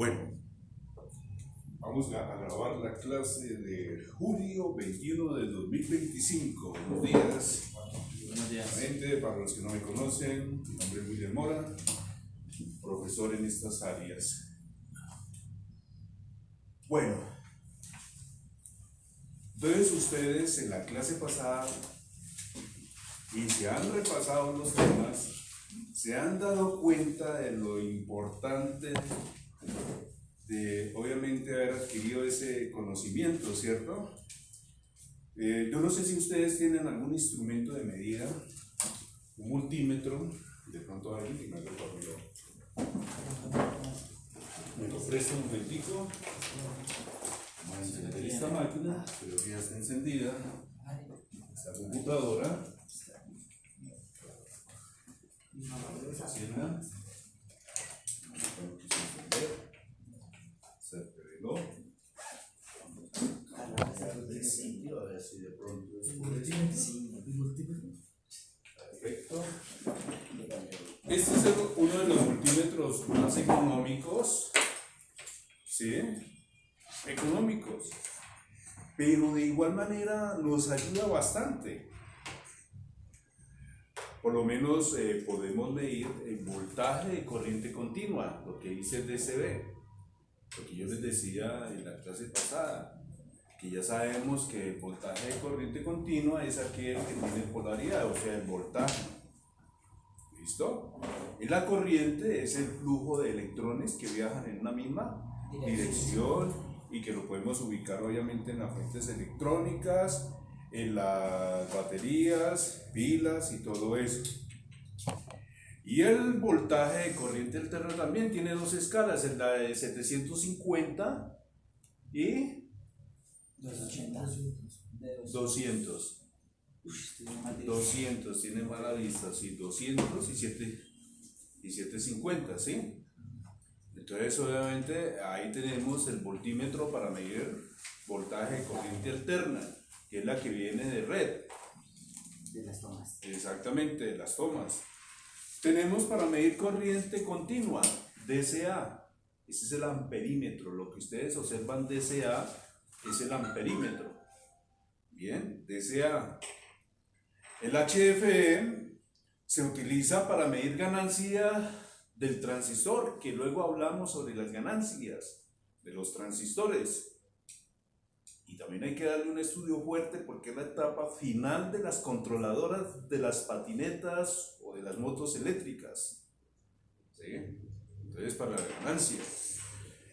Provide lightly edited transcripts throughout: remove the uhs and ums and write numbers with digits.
Bueno, vamos a grabar la clase de julio 21 de 2025. Buenos días. Buenos días. Nuevamente, para los que no me conocen, mi nombre es William Mora, profesor en estas áreas. Bueno, entonces ustedes en la clase pasada y se han repasado los temas, se han dado cuenta de lo importante de obviamente haber adquirido ese conocimiento, ¿cierto? Yo no sé si ustedes tienen algún instrumento de medida, un multímetro, de pronto alguien que me lo me lo presta un momentico. Vamos a encender esta máquina, pero ya está encendida, esta computadora. Encienda. Se reloj. A ver si de pronto es por perfecto. Este es uno de los multímetros más económicos, ¿sí? Económicos, pero de igual manera nos ayuda bastante. Por lo menos podemos medir el voltaje de corriente continua, lo que dice el DCB, lo que yo les decía en la clase pasada, que ya sabemos que el voltaje de corriente continua es aquel que tiene polaridad, o sea, el voltaje. ¿Listo? Y la corriente es el flujo de electrones que viajan en una misma dirección y que lo podemos ubicar obviamente en las fuentes electrónicas, en las baterías, pilas y todo eso. Y el voltaje de corriente alterna también tiene dos escalas, la de 750 y 200. 200, tiene mala vista, sí, 200 y 750, ¿sí? Entonces obviamente ahí tenemos el voltímetro para medir voltaje de corriente alterna, que es la que viene de red. De las tomas. Exactamente, de las tomas. Tenemos para medir corriente continua, DCA. Ese es el amperímetro. Lo que ustedes observan DCA es el amperímetro. Bien, DCA. El HFE se utiliza para medir ganancia del transistor, que luego hablamos sobre las ganancias de los transistores. Y también hay que darle un estudio fuerte porque es la etapa final de las controladoras de las patinetas o de las motos eléctricas. ¿Sí? Entonces, para la ganancia.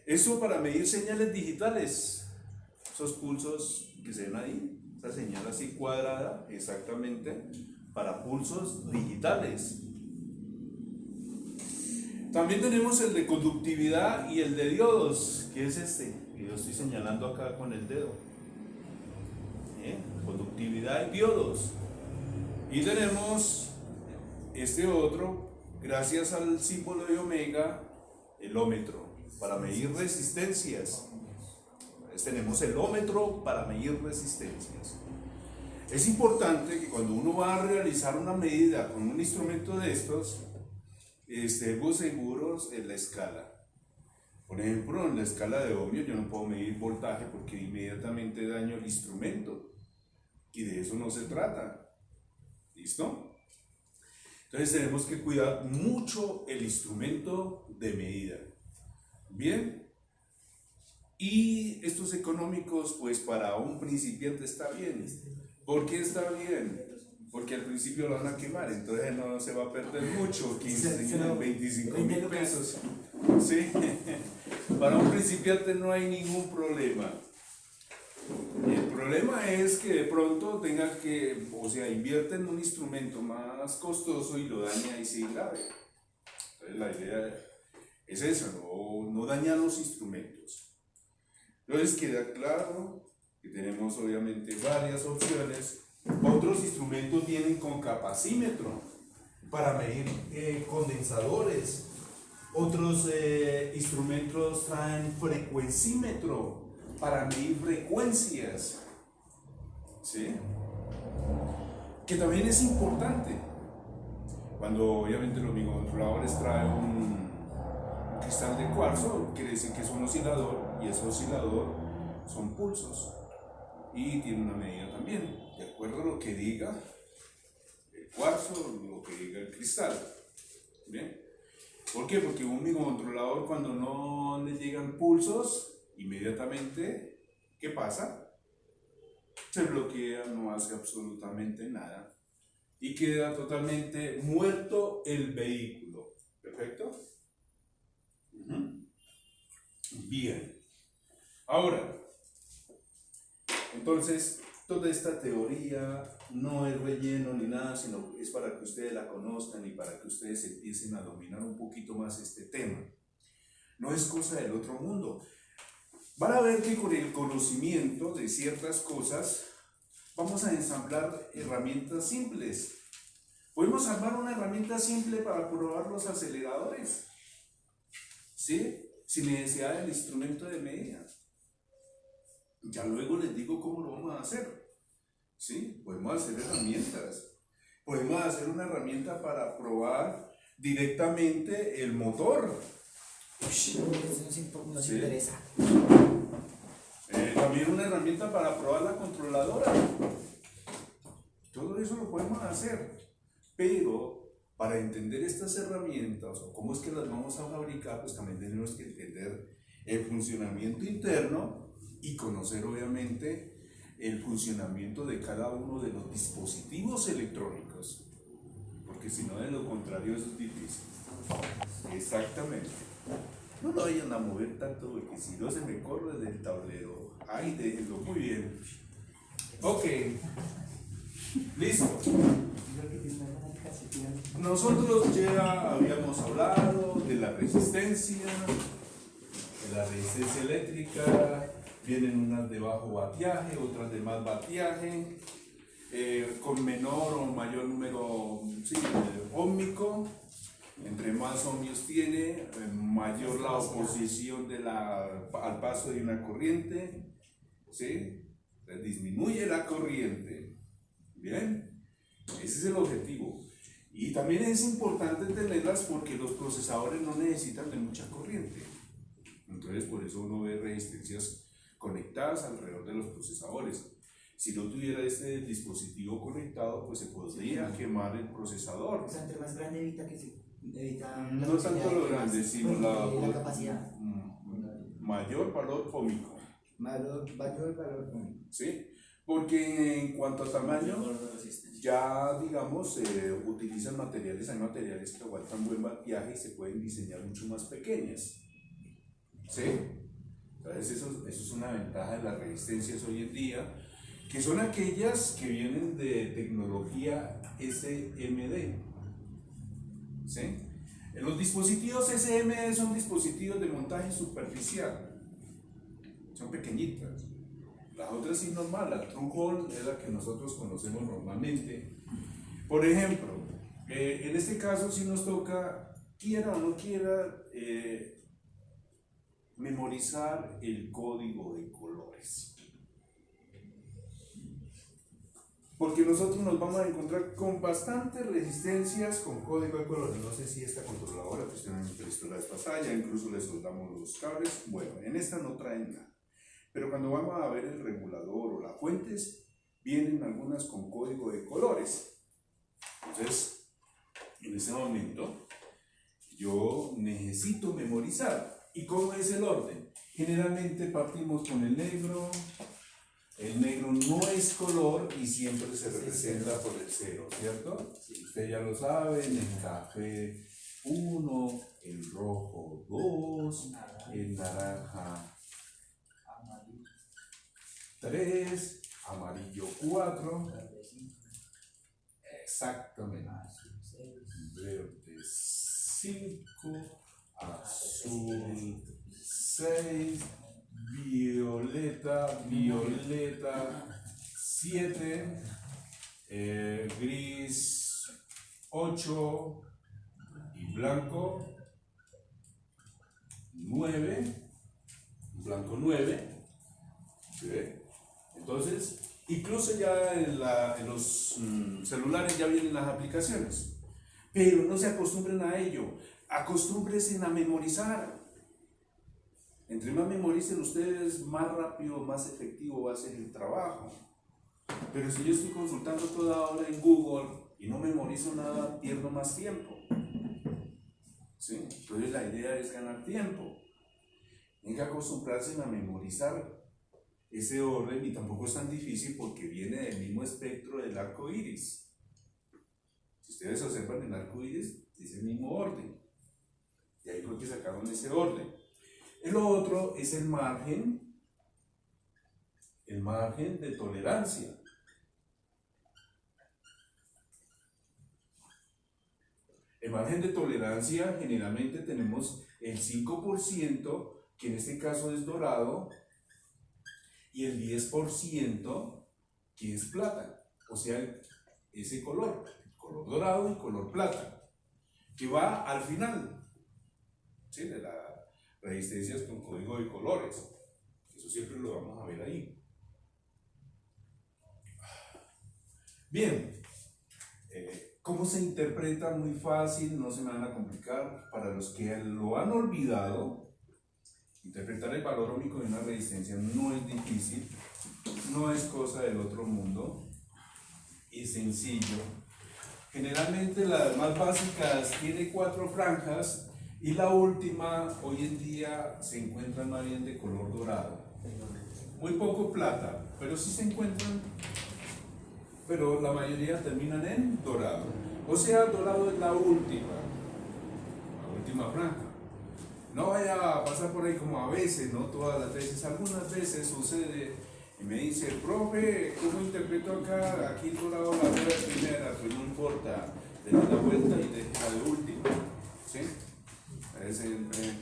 Eso para medir señales digitales. Esos pulsos que se ven ahí, esa señal así cuadrada, exactamente, para pulsos digitales. También tenemos el de conductividad y el de diodos, que es este, que yo estoy señalando acá con el dedo. Conductividad y diodos. Y tenemos este otro, gracias al símbolo de omega, el ómetro, para medir resistencias. Entonces tenemos el ómetro para medir resistencias. Es importante que cuando uno va a realizar una medida con un instrumento de estos, estemos seguros en la escala. Por ejemplo, en la escala de ohmios yo no puedo medir voltaje porque inmediatamente daño el instrumento. Y de eso no se trata. ¿Listo? Entonces tenemos que cuidar mucho el instrumento de medida. Bien. Y estos económicos, pues para un principiante está bien. ¿Por qué está bien? Porque al principio lo van a quemar, entonces no se va a perder mucho, 25.000 pesos. ¿Sí? Para un principiante no hay ningún problema. El problema es que de pronto tenga que, o sea, invierte en un instrumento más costoso y lo daña y se grave. Entonces la idea es esa, no dañar los instrumentos. Entonces queda claro que tenemos obviamente varias opciones. Otros instrumentos vienen con capacímetro para medir condensadores. Otros instrumentos traen frecuencímetro para medir frecuencias. ¿Sí? Que también es importante. Cuando obviamente los microcontroladores traen un cristal de cuarzo quiere decir que es un oscilador y ese oscilador son pulsos y tiene una medida también, de acuerdo a lo que diga el cuarzo, lo que diga el cristal. ¿Bien? ¿Por qué? Porque un microcontrolador cuando no le llegan pulsos, inmediatamente, ¿qué pasa? Se bloquea, no hace absolutamente nada y queda totalmente muerto el vehículo. ¿Perfecto? Bien. Ahora, entonces, toda esta teoría no es relleno ni nada, sino es para que ustedes la conozcan y para que ustedes empiecen a dominar un poquito más este tema. No es cosa del otro mundo. Van a ver que con el conocimiento de ciertas cosas vamos a ensamblar herramientas simples. Podemos armar una herramienta simple para probar los aceleradores, ¿sí? Sin necesidad del instrumento de medida. Ya luego les digo cómo lo vamos a hacer. ¿Sí? Podemos hacer herramientas. Podemos hacer una herramienta para probar directamente el motor. Eso nos Sí. interesa. También una herramienta para probar la controladora. Todo eso lo podemos hacer. Pero para entender estas herramientas o cómo es que las vamos a fabricar, pues también tenemos que entender el funcionamiento interno y conocer obviamente el funcionamiento de cada uno de los dispositivos electrónicos, porque si no, de lo contrario eso es difícil. Exactamente. No lo vayan a mover tanto porque si no se me corre del tablero. Ay, déjenlo. Muy bien. Ok. Listo. Nosotros ya habíamos hablado de la resistencia eléctrica. Vienen unas de bajo batiaje, otras de más batiaje, con menor o mayor número óhmico. Entre más ohmios tiene, mayor la oposición al paso de una corriente, ¿sí? Disminuye la corriente. Bien, ese es el objetivo. Y también es importante tenerlas porque los procesadores no necesitan de mucha corriente. Entonces, por eso uno ve resistencias conectadas alrededor de los procesadores. Si no tuviera este dispositivo conectado, pues se podría quemar el procesador. O sea, entre más grande evita No tanto lo grande, sino la capacidad. Mayor valor óhmico. Mayor valor. ¿Sí? Porque en cuanto a tamaño, ya digamos, utilizan materiales, hay materiales que aguantan buen batiaje y se pueden diseñar mucho más pequeñas. ¿Sí? Entonces eso es una ventaja de las resistencias hoy en día, que son aquellas que vienen de tecnología SMD. ¿Sí? Los dispositivos SMD son dispositivos de montaje superficial, son pequeñitas. Las otras sí normal, la True Hole es la que nosotros conocemos normalmente. Por ejemplo, en este caso si nos toca, quiera o no quiera, memorizar el código de colores. Porque nosotros nos vamos a encontrar con bastantes resistencias con código de colores. No sé si esta controladora, pues tiene una pistola de pantalla, incluso le soldamos los cables. Bueno, en esta no traen nada. Pero cuando vamos a ver el regulador o las fuentes, vienen algunas con código de colores. Entonces, en ese momento, yo necesito memorizar. ¿Y cómo es el orden? Generalmente partimos con el negro. El negro no es color y siempre se representa por el 0, ¿cierto? Usted ya lo sabe, el café 1, el rojo 2, el naranja 3, amarillo 4, exactamente, verde 5, azul 6, violeta 7, gris 8 y blanco 9, blanco 9. ¿Sí? Entonces, incluso ya en los celulares ya vienen las aplicaciones, pero no se acostumbren a ello, acostúmbrense a memorizar. Entre más memoricen ustedes, más rápido, más efectivo va a ser el trabajo. Pero si yo estoy consultando toda hora en Google y no memorizo nada, pierdo más tiempo. ¿Sí? Entonces la idea es ganar tiempo. Hay que acostumbrarse a memorizar ese orden, y tampoco es tan difícil porque viene del mismo espectro del arco iris. Si ustedes observan el arco iris, es el mismo orden. Y ahí fue que sacaron ese orden. El otro es el margen de tolerancia. El margen de tolerancia, generalmente tenemos el 5%, que en este caso es dorado, y el 10% que es plata, o sea, ese color dorado y color plata, que va al final, ¿sí?, de las resistencias con código de colores. Eso siempre lo vamos a ver ahí. Bien, ¿cómo se interpreta? Muy fácil, no se me van a complicar. Para los que lo han olvidado, interpretar el valor óhmico de una resistencia no es difícil, no es cosa del otro mundo, es sencillo. Generalmente las más básicas tiene 4 franjas, y la última hoy en día se encuentra más bien de color dorado. Muy poco plata, pero sí se encuentran, pero la mayoría terminan en dorado. O sea, dorado es la última franja. No vaya a pasar por ahí como a veces, no todas las veces, algunas veces sucede y me dice, profe, ¿cómo interpreto acá? Aquí dorado la rueda primera, pues no importa, denle la vuelta y deja de última, ¿sí? Es entre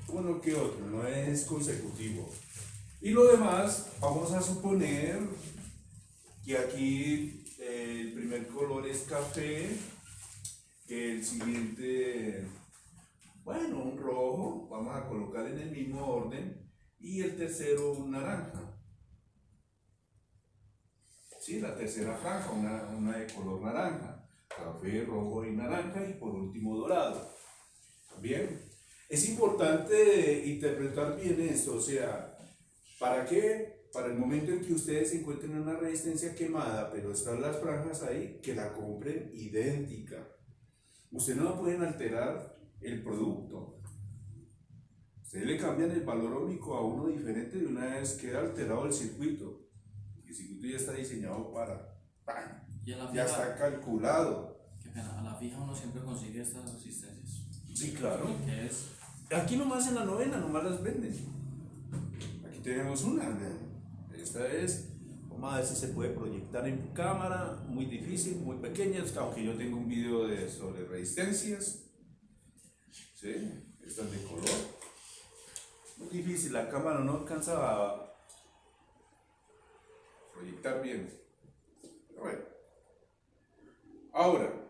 uno que otro, no es consecutivo. Y lo demás, vamos a suponer que aquí el primer color es café, que el siguiente, bueno, un rojo, vamos a colocar en el mismo orden, y el tercero un naranja. Sí, la tercera franja, una de color naranja, café, rojo y naranja, y por último dorado. Bien, es importante interpretar bien esto, o sea, ¿para qué? Para el momento en que ustedes se encuentren en una resistencia quemada, pero están las franjas ahí, que la compren idéntica. Ustedes no pueden alterar el producto. Ustedes le cambian el valor óhmico a uno diferente de una vez queda alterado el circuito. El circuito ya está diseñado para, ¡pam!, ya está calculado. Qué pena, a la fija uno siempre consigue estas resistencias. Sí, claro. ¿Qué es? Aquí nomás en la novena, nomás las venden. Aquí tenemos una. Esta es, vamos a ver si se puede proyectar en cámara. Muy difícil, muy pequeña, aunque yo tengo un video sobre resistencias. ¿Sí? Esta es de color. Muy difícil, la cámara no alcanza a proyectar bien. Pero bueno. Ahora,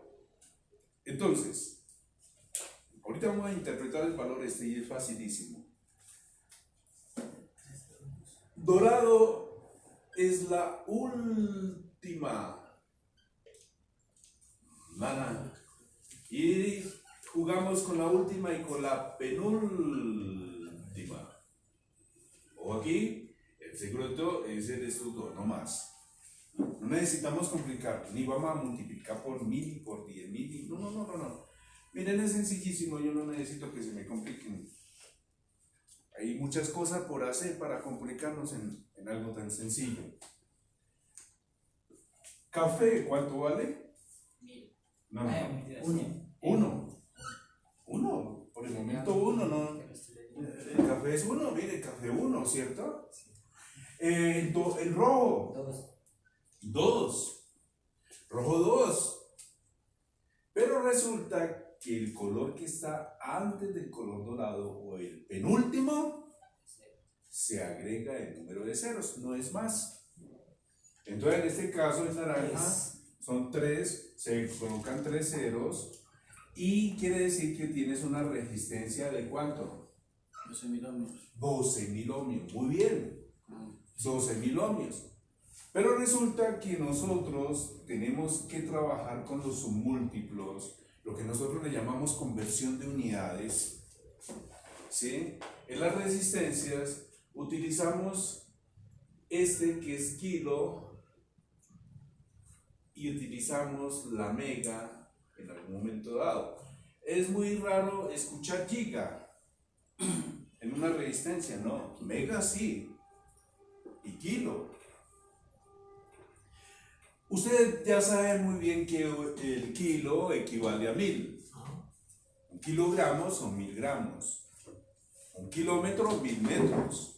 entonces, ahorita vamos a interpretar el valor y es facilísimo. Dorado es la última naranja. Y jugamos con la última y con la penúltima. O aquí, el secreto es el estudio, no más. No necesitamos complicar, ni vamos a multiplicar por 1000 y por 10.000. No. Miren, es sencillísimo, yo no necesito que se me compliquen. Hay muchas cosas por hacer para complicarnos en algo tan sencillo. Café, ¿cuánto vale? No. Uno. Por el momento uno, ¿no? El café es uno, mire, café uno, ¿cierto? El rojo. 2. Rojo 2. Pero resulta que el color que está antes del color dorado o el penúltimo se agrega el número de ceros, no es más. Entonces en este caso el naranja son 3, se colocan 3 ceros y quiere decir que tienes una resistencia de ¿cuánto? 12.000 ohmios. 12.000 ohmios, muy bien, 12.000 ohmios. Pero resulta que nosotros tenemos que trabajar con los submúltiplos, lo que nosotros le llamamos conversión de unidades, ¿sí? En las resistencias utilizamos este que es kilo y utilizamos la mega en algún momento dado. Es muy raro escuchar giga en una resistencia, ¿no? Mega sí, y kilo. Usted ya sabe muy bien que el kilo equivale a 1000. Un kilogramo son 1000 gramos. Un kilómetro, 1000 metros.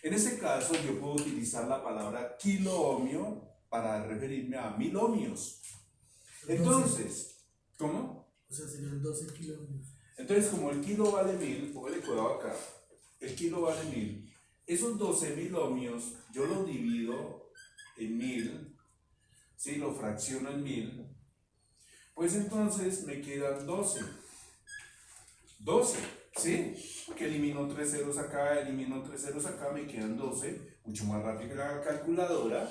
En este caso, yo puedo utilizar la palabra kiloohmio para referirme a 1000 ohmios. Entonces, ¿cómo? O sea, serían 12 kilómetros. Entonces, como el kilo vale 1000, póngale cuidado acá. El kilo vale 1000. Esos 12.000 ohmios, yo los divido en 1000, ¿sí? Lo fracciono en 1000. Pues entonces me quedan 12. 12, ¿sí? Que elimino 3 ceros acá, elimino 3 ceros acá, me quedan 12. Mucho más rápido que la calculadora.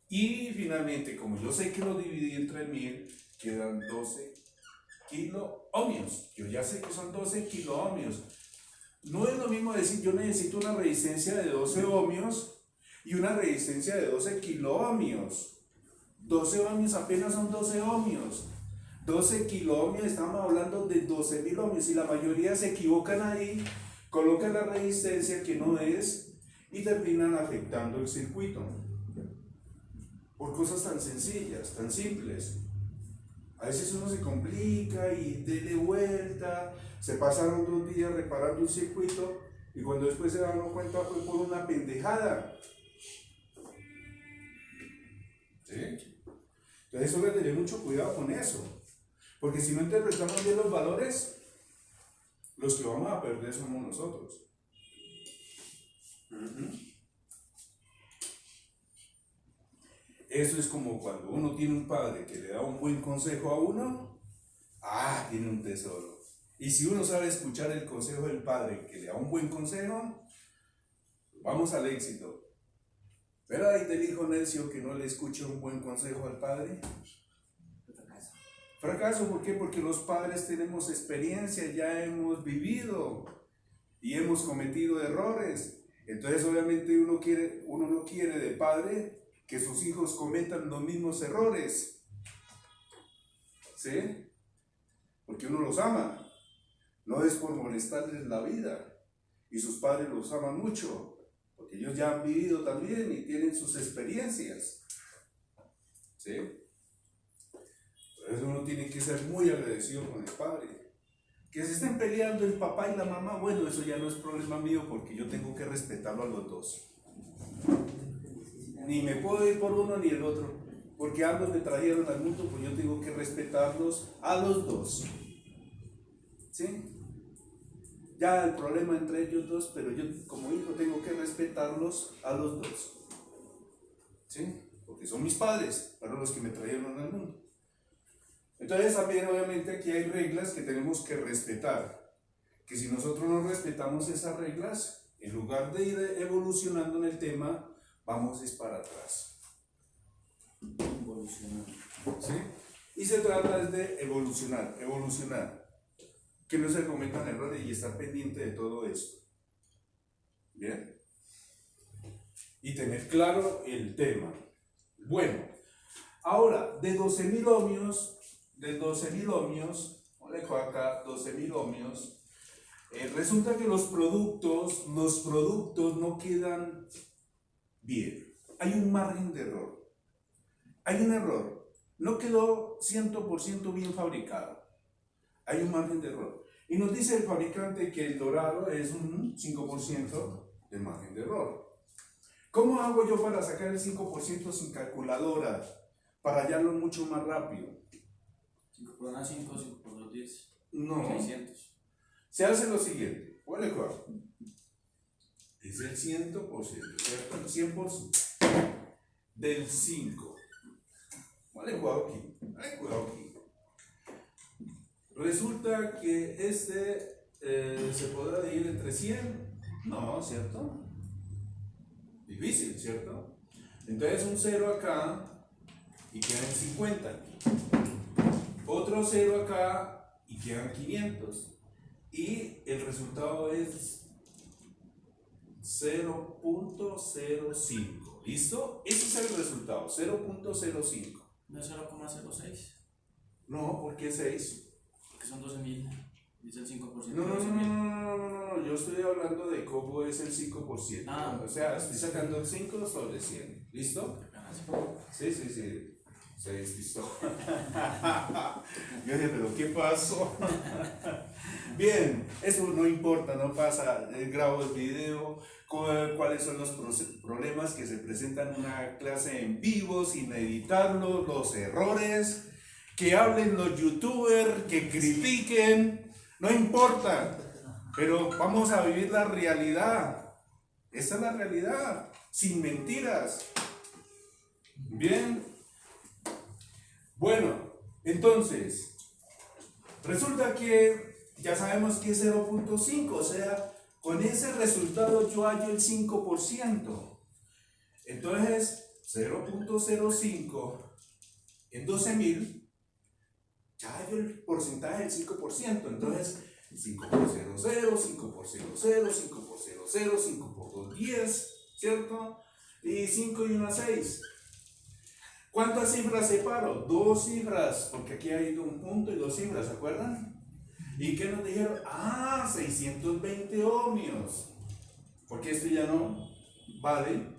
Y finalmente, como yo sé que lo dividí entre 1000, quedan 12 kiloohmios. Yo ya sé que son 12 kiloohmios. No es lo mismo decir yo necesito una resistencia de 12 ohmios y una resistencia de 12 kiloohmios. 12 ohmios apenas son 12 ohmios. 12 kiloohmios, estamos hablando de 12.000 ohmios y la mayoría se equivocan ahí, colocan la resistencia que no es y terminan afectando el circuito. Por cosas tan sencillas, tan simples. A veces uno se complica y dele vuelta, se pasaron 2 días reparando un circuito y cuando después se dan cuenta fue por una pendejada. ¿Sí? Entonces hay que tener mucho cuidado con eso, porque si no interpretamos bien los valores, los que vamos a perder somos nosotros. Eso es como cuando uno tiene un padre que le da un buen consejo a uno, tiene un tesoro. Y si uno sabe escuchar el consejo del padre que le da un buen consejo, vamos al éxito. Pero ahí del hijo necio que no le escucha un buen consejo al padre. Fracaso. Fracaso, ¿por qué? Porque los padres tenemos experiencia, ya hemos vivido y hemos cometido errores. Entonces obviamente uno no quiere de padre que sus hijos cometan los mismos errores. ¿Sí? Porque uno los ama. No es por molestarles la vida. Y sus padres los aman mucho. Porque ellos ya han vivido también y tienen sus experiencias. ¿Sí? Por eso uno tiene que ser muy agradecido con el padre. Que se estén peleando el papá y la mamá, bueno, eso ya no es problema mío porque yo tengo que respetarlo a los dos. Ni me puedo ir por uno ni el otro, porque ambos me trajeron al mundo, pues yo tengo que respetarlos a los dos. ¿Sí? Ya el problema entre ellos dos, pero yo como hijo tengo que respetarlos a los dos. ¿Sí? Porque son mis padres, fueron los que me trajeron al mundo. Entonces también obviamente aquí hay reglas que tenemos que respetar, que si nosotros no respetamos esas reglas, en lugar de ir evolucionando en el tema, vamos es para atrás. Evolucionar. ¿Sí? Y se trata de evolucionar, que no se cometan errores y estar pendiente de todo esto. ¿Bien? Y tener claro el tema. Bueno, ahora, de 12.000 ohmios, le dejo acá 12.000 ohmios, resulta que los productos no quedan bien. Hay un margen de error. Hay un error. No quedó 100% bien fabricado. Hay un margen de error. Y nos dice el fabricante que el dorado es un 5% de margen de error. ¿Cómo hago yo para sacar el 5% sin calculadora? Para hallarlo mucho más rápido. 5 por 1, 5, 5 por 2, 10. No. 600. Se hace lo siguiente. ¿Cuál es cuál? Es el 100%, ¿cierto? El 100% del 5. Vale, cuidado aquí. Vale, cuidado aquí. Resulta que se podrá dividir entre 100. No, ¿cierto? Difícil, ¿cierto? Entonces un 0 acá y quedan 50. Otro 0 acá y quedan 500. Y el resultado es 0.05. ¿Listo? Ese es el resultado, 0.05. ¿No es 0,06? No, ¿por qué 6? Porque son 12.000. Dice el 5%. No, no, no, 12.000. no, yo estoy hablando de cómo es el 5%. Ah. O sea, estoy sacando el 5 sobre 100. ¿Listo? Sí, sí, sí. Se despistó. Yo dije, pero ¿qué pasó? Bien, eso no importa, no pasa. Grabo el video, cuáles son los problemas que se presentan en una clase en vivo sin editarlo, los errores, que hablen los youtubers, que critiquen, no importa. Pero vamos a vivir la realidad. Esa es la realidad, sin mentiras. Bien. Bueno, entonces, resulta que ya sabemos que es 0.5, o sea, con ese resultado yo hallo el 5%. Entonces, 0.05 en 12.000, ya hallo el porcentaje del 5%. Entonces, 5 por 0, 0, 5 por 0, 0, 5 por 0, 0, 5 por 2, 10, ¿cierto? Y 5 y 1, 6. ¿Cuántas cifras separo? 2 cifras, porque aquí hay un punto y 2 cifras, ¿se acuerdan? ¿Y qué nos dijeron? 620 ohmios. Porque esto ya no vale,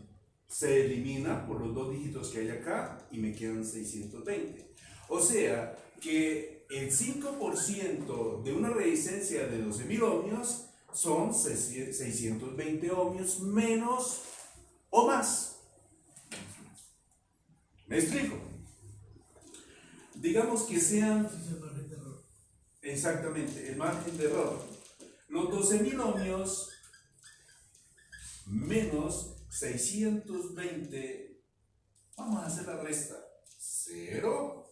se elimina por los 2 dígitos que hay acá y me quedan 620. O sea que el 5% de una resistencia de 12.000 ohmios son 620 ohmios menos o más. ¿Me explico? Digamos que sean... Ese es el margen de error. Exactamente, el margen de error. Los 12.000 ohmios menos 620, vamos a hacer la resta. 0.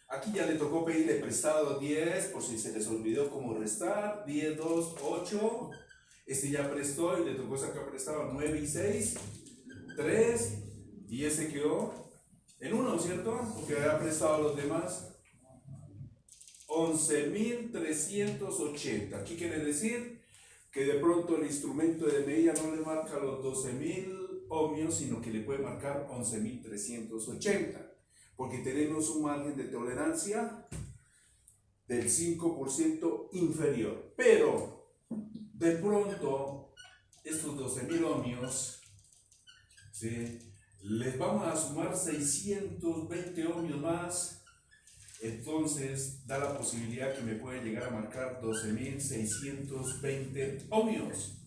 Aquí ya le tocó pedirle prestado 10, por si se les olvidó cómo restar. 10, 2, 8. Este ya prestó y le tocó sacar prestado 9 y 6. 3. Y ese quedó en 1, ¿cierto? Porque había prestado a los demás. 11.380. ¿Qué quiere decir? Que de pronto el instrumento de medida no le marca los 12.000 ohmios, sino que le puede marcar 11.380. Porque tenemos un margen de tolerancia del 5% inferior. Pero de pronto estos 12.000 ohmios, ¿sí?, les vamos a sumar 620 ohmios más. Entonces da la posibilidad que me puede llegar a marcar 12.620 ohmios.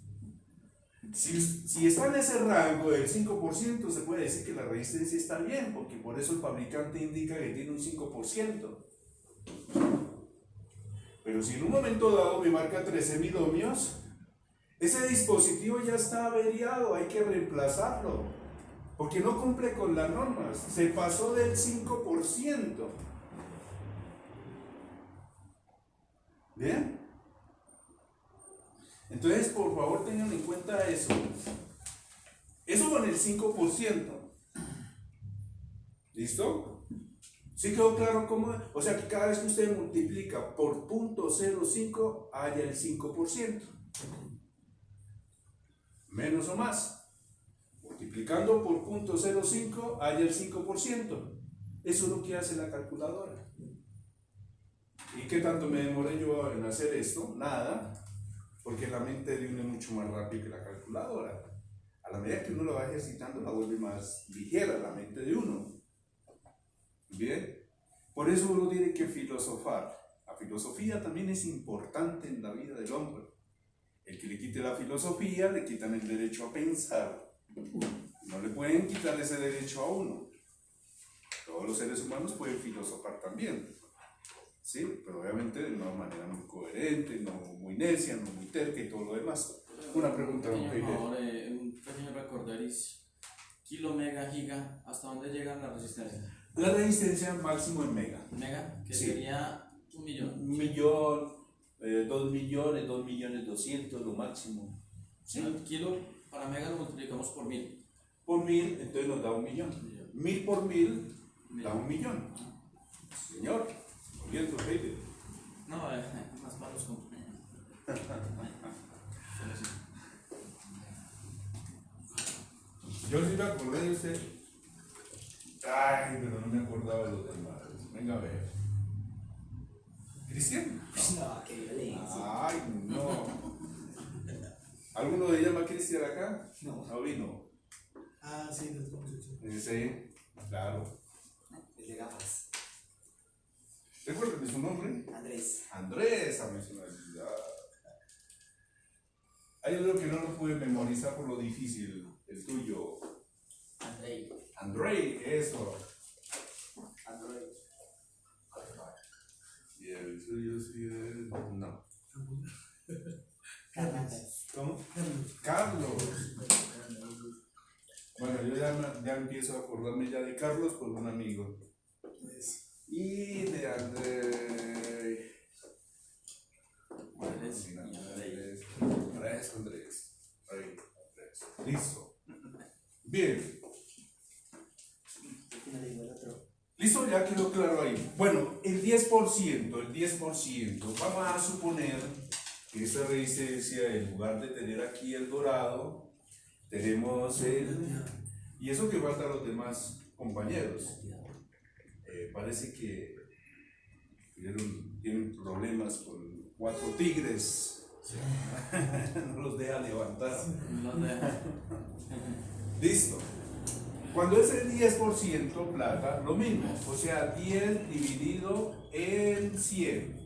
Si está en ese rango del 5%, se puede decir que la resistencia está bien, porque por eso el fabricante indica que tiene un 5%. Pero si en un momento dado me marca 13.000 ohmios, ese dispositivo ya está averiado, hay que reemplazarlo, porque no cumple con las normas, se pasó del 5%. ¿Bien? Entonces, por favor, tengan en cuenta eso. Eso con el 5%. ¿Listo? ¿Sí quedó claro cómo? O sea que cada vez que usted multiplica por 0.05, haya el 5%. Menos o más. Multiplicando por 0.05, haya el 5%. Eso es lo que hace la calculadora. ¿Y qué tanto me demoré yo en hacer esto? Nada, porque la mente de uno es mucho más rápida que la calculadora. A la medida que uno la va ejercitando, la vuelve más ligera la mente de uno. Bien, por eso uno tiene que filosofar. La filosofía también es importante en la vida del hombre. El que le quite la filosofía, le quitan el derecho a pensar. No le pueden quitar ese derecho a uno. Todos los seres humanos pueden filosofar también. Sí, pero obviamente de una manera muy coherente, no muy necia, no muy terca y todo lo demás. Una pregunta, un pequeño recorderis. Kilo, mega, giga, ¿hasta dónde llega la resistencia? La resistencia máximo en mega. Mega, que Sí. sería 1.000.000. 1.000.000, 2.000.000, 2.200.000 lo máximo. ¿Sí? El kilo para mega lo multiplicamos por 1.000. Por 1.000, entonces nos da 1.000.000. 1.000 por 1.000 da 1.000.000. Señor, oyendo, David. No, más malos con. Yo sí me acordé de usted. Ay, pero no me acordaba de los demás. Venga a ver. ¿Cristian? No, qué violencia. Ay, no. ¿Alguno de llama Cristian acá? No. No vino. Ah, sí, los muchachos. Sí, claro. El de gafas. ¿Recuerdan de su nombre? Andrés. Andrés, a nacionalidad. Hay otro que no lo pude memorizar por lo difícil. El tuyo. Andrei. Andrei, eso. Android. Y el suyo sí es. No. Carlos. ¿Cómo? Carlos. Carlos. Bueno, yo ya empiezo a acordarme ya de Carlos por un amigo. Pues, Y de Andrés. Andrés y Andrés. Andrés. Listo. Bien. ¿Qué me dijo el otro? Listo, ya quedó claro ahí. Bueno, el 10%, vamos a suponer que esta resistencia, en lugar de tener aquí el dorado, tenemos el... Y eso que falta a los demás compañeros. Parece que tienen problemas con 4 tigres. O sea, no los deja levantar. Los deja. Listo. Cuando es el 10% plata, lo mismo. O sea, 10 dividido en 100.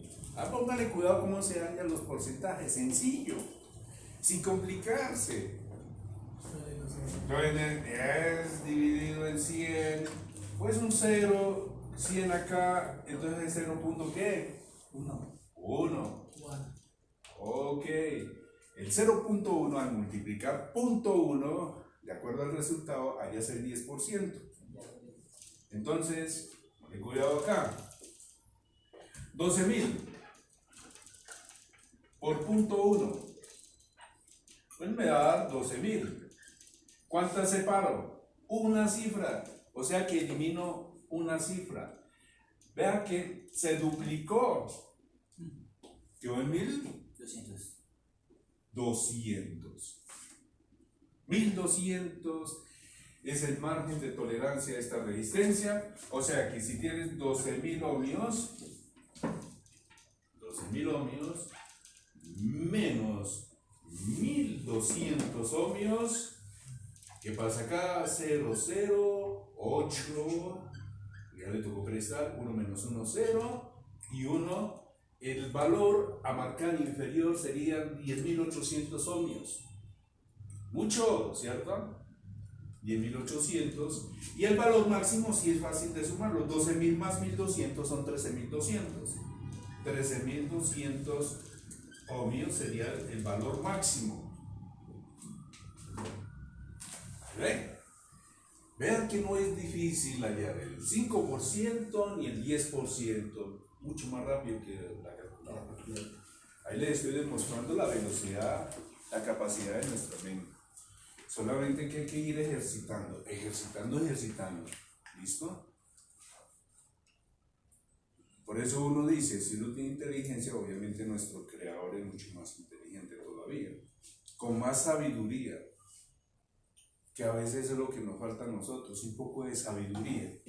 Póngale cuidado cómo se hallan los porcentajes. Sencillo. Sin complicarse. Entonces, 10 dividido en 100. Pues un 0, 100 acá. Entonces el 0 punto ¿qué? 1. Juan. Ok. El 0.1 al multiplicar punto 1, de acuerdo al resultado, allá es el 10%. Entonces, ponle cuidado acá. 12.000 por punto 1. Pues me va a dar 12.000. ¿Cuántas separo? Una cifra. O sea que elimino una cifra. Vean que se duplicó. ¿Quedó en 200. 200. 1200 es el margen de tolerancia a esta resistencia. O sea que si tienes 12.000 ohmios, 12.000 ohmios menos 1.200 ohmios, ¿qué pasa acá? 0, 0, 8, ya le tocó prestar, 1 menos 1, 0, y 1. El valor a marcar inferior serían 10.800 ohmios. Mucho, ¿cierto? 10.800. Y el valor máximo sí es fácil de sumarlo. 12.000 más 1.200 son 13.200. 13.200 ohmios sería el valor máximo. ¿Ven? Vean que no es difícil hallar el 5% ni el 10%. Mucho más rápido que la calculadora. Ahí les estoy demostrando la velocidad, la capacidad de nuestra mente. Solamente que hay que ir ejercitando. ¿Listo? Por eso uno dice, si uno tiene inteligencia, obviamente nuestro creador es mucho más inteligente todavía. Con más sabiduría. Que a veces es lo que nos falta a nosotros, un poco de sabiduría.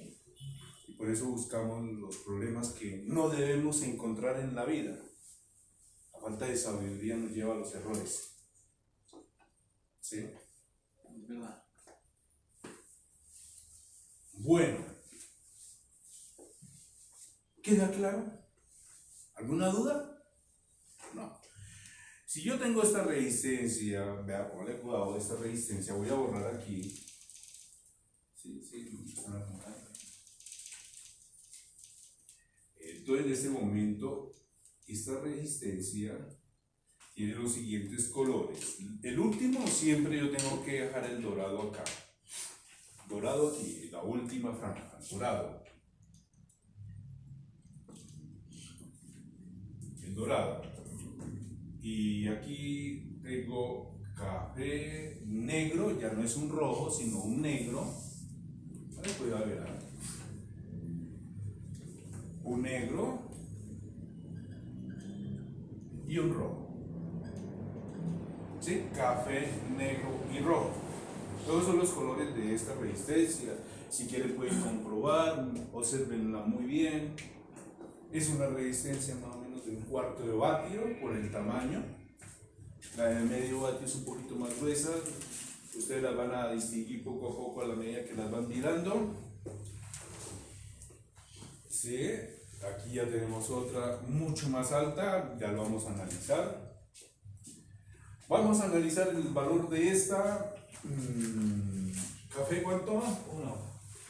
Y por eso buscamos los problemas que no debemos encontrar en la vida. La falta de sabiduría nos lleva a los errores. ¿Sí? Es verdad. Bueno. ¿Queda claro? ¿Alguna duda? No. Si yo tengo esta resistencia, vea, ponle cuidado, esta resistencia, voy a borrar aquí. Sí, están apuntando. Entonces en este momento, esta resistencia tiene los siguientes colores. El último siempre yo tengo que dejar el dorado acá. Dorado aquí, la última franja, dorado. El dorado. Y aquí tengo café negro, ya no es un rojo, sino un negro. Vale, cuidado, verán. Un negro y un rojo. ¿Sí? Café, negro y rojo. Todos son los colores de esta resistencia. Si quieren pueden comprobar, observenla muy bien. Es una resistencia más o menos de 1/4 de vatio por el tamaño. La de medio vatio es un poquito más gruesa. Ustedes las van a distinguir poco a poco a la medida que las van mirando. Sí, aquí ya tenemos otra mucho más alta, ya lo vamos a analizar. Vamos a analizar el valor de esta. ¿Café cuánto? 1,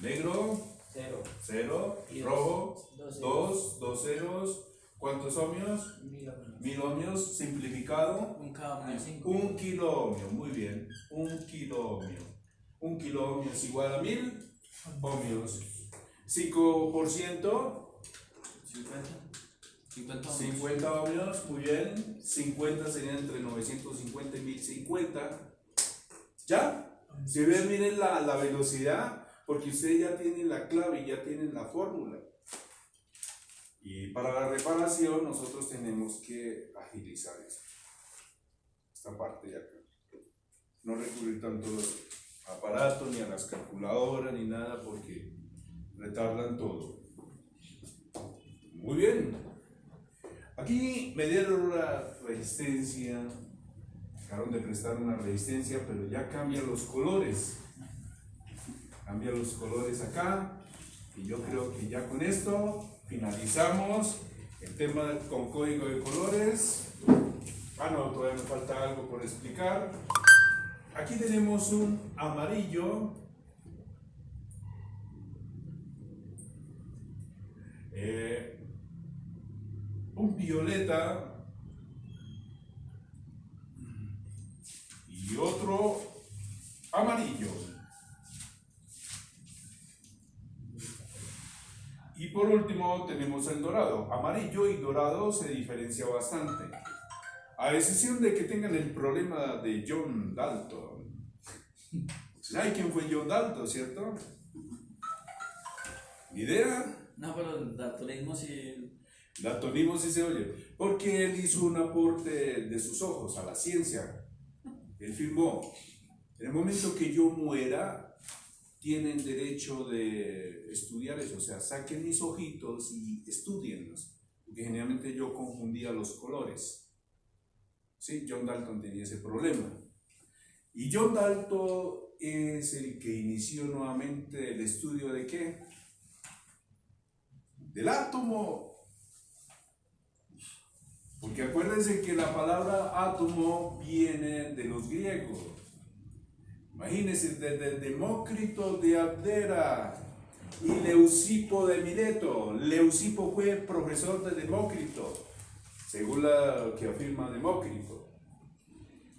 Negro, 0, 0. Y Rojo, dos 2 ceros. ¿Cuántos ohmios? 1000 ohmios. 1000 ohmios. Simplificado. Un cada Ah, 5. 1 kilo ohmio, muy bien. 1 kilo ohmio. 1 kilo ohmio es igual a 1000 ohmios. 5%, 50 ohmios. 50 ohmios, muy bien. 50 serían entre 950 y 1050. ¿Ya? Si ven, miren la velocidad, porque ustedes ya tienen la clave y ya tienen la fórmula. Y para la reparación nosotros tenemos que agilizar esta parte de acá. No recurrir tanto a los aparatos, ni a las calculadoras, ni nada, porque retardan todo. Muy bien. Aquí me dieron una resistencia, dejaron de prestar una resistencia, pero ya cambian los colores. Cambian los colores acá. Y yo creo que ya con esto finalizamos el tema con código de colores. Ah, no, todavía me falta algo por explicar. Aquí tenemos un amarillo, un violeta y otro amarillo. Y por último tenemos el dorado. Amarillo y dorado se diferencia bastante. A excepción de que tengan el problema de John Dalton. ¿Saben quién fue John Dalton, cierto? ¿Ni idea? No, pero el daltonismo sí. Daltonismo sí se oye. Porque él hizo un aporte de sus ojos a la ciencia. Él firmó: en el momento que yo muera, tienen derecho de estudiar eso. O sea, saquen mis ojitos y estudienlos. Porque generalmente yo confundía los colores. Sí, John Dalton tenía ese problema. Y John Dalton es el que inició nuevamente el estudio de ¿qué? Del átomo. Porque acuérdense que la palabra átomo viene de los griegos. Imagínense, desde Demócrito de Abdera y Leucipo de Mileto. Leucipo fue profesor de Demócrito, según lo que afirma Demócrito.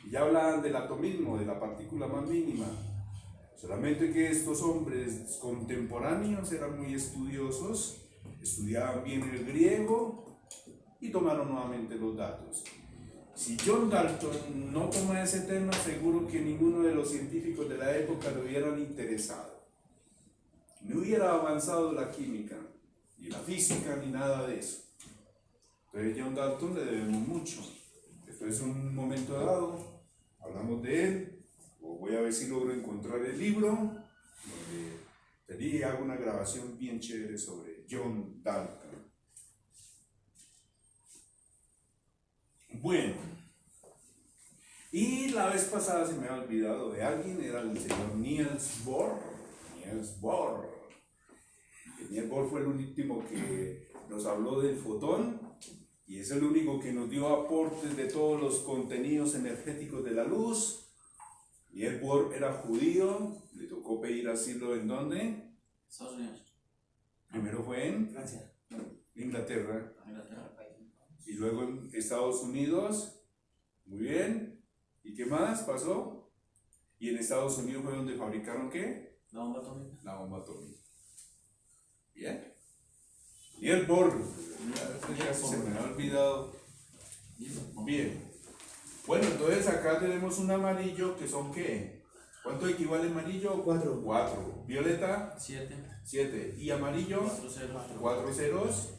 Y ya hablaban del atomismo, de la partícula más mínima. Solamente que estos hombres contemporáneos eran muy estudiosos, estudiaban bien el griego y tomaron nuevamente los datos. Si John Dalton no toma ese tema, seguro que ninguno de los científicos de la época lo hubieran interesado. No hubiera avanzado la química, ni la física, ni nada de eso. Entonces John Dalton le debemos mucho. Después, en un momento dado, hablamos de él, o voy a ver si logro encontrar el libro, donde hago una grabación bien chévere sobre John Dalton. Bueno, y la vez pasada se me había olvidado de alguien, era el señor Niels Bohr. Niels Bohr. Niels Bohr fue el último que nos habló del fotón y es el único que nos dio aportes de todos los contenidos energéticos de la luz. Niels Bohr era judío, le tocó pedir asilo ¿en dónde? Estados Unidos. Primero fue en Francia. Inglaterra. Inglaterra. Y luego en Estados Unidos, muy bien. ¿Y qué más pasó? Y en Estados Unidos fue donde fabricaron ¿qué? La bomba atómica. La bomba atómica. Bien. Y el Bohr, ya se me ha olvidado. Bien. Bueno, entonces acá tenemos un amarillo que son ¿qué? ¿Cuánto equivale amarillo? 4. 4. Violeta, 7. 7. Y amarillo, 4 ceros. 4 ceros.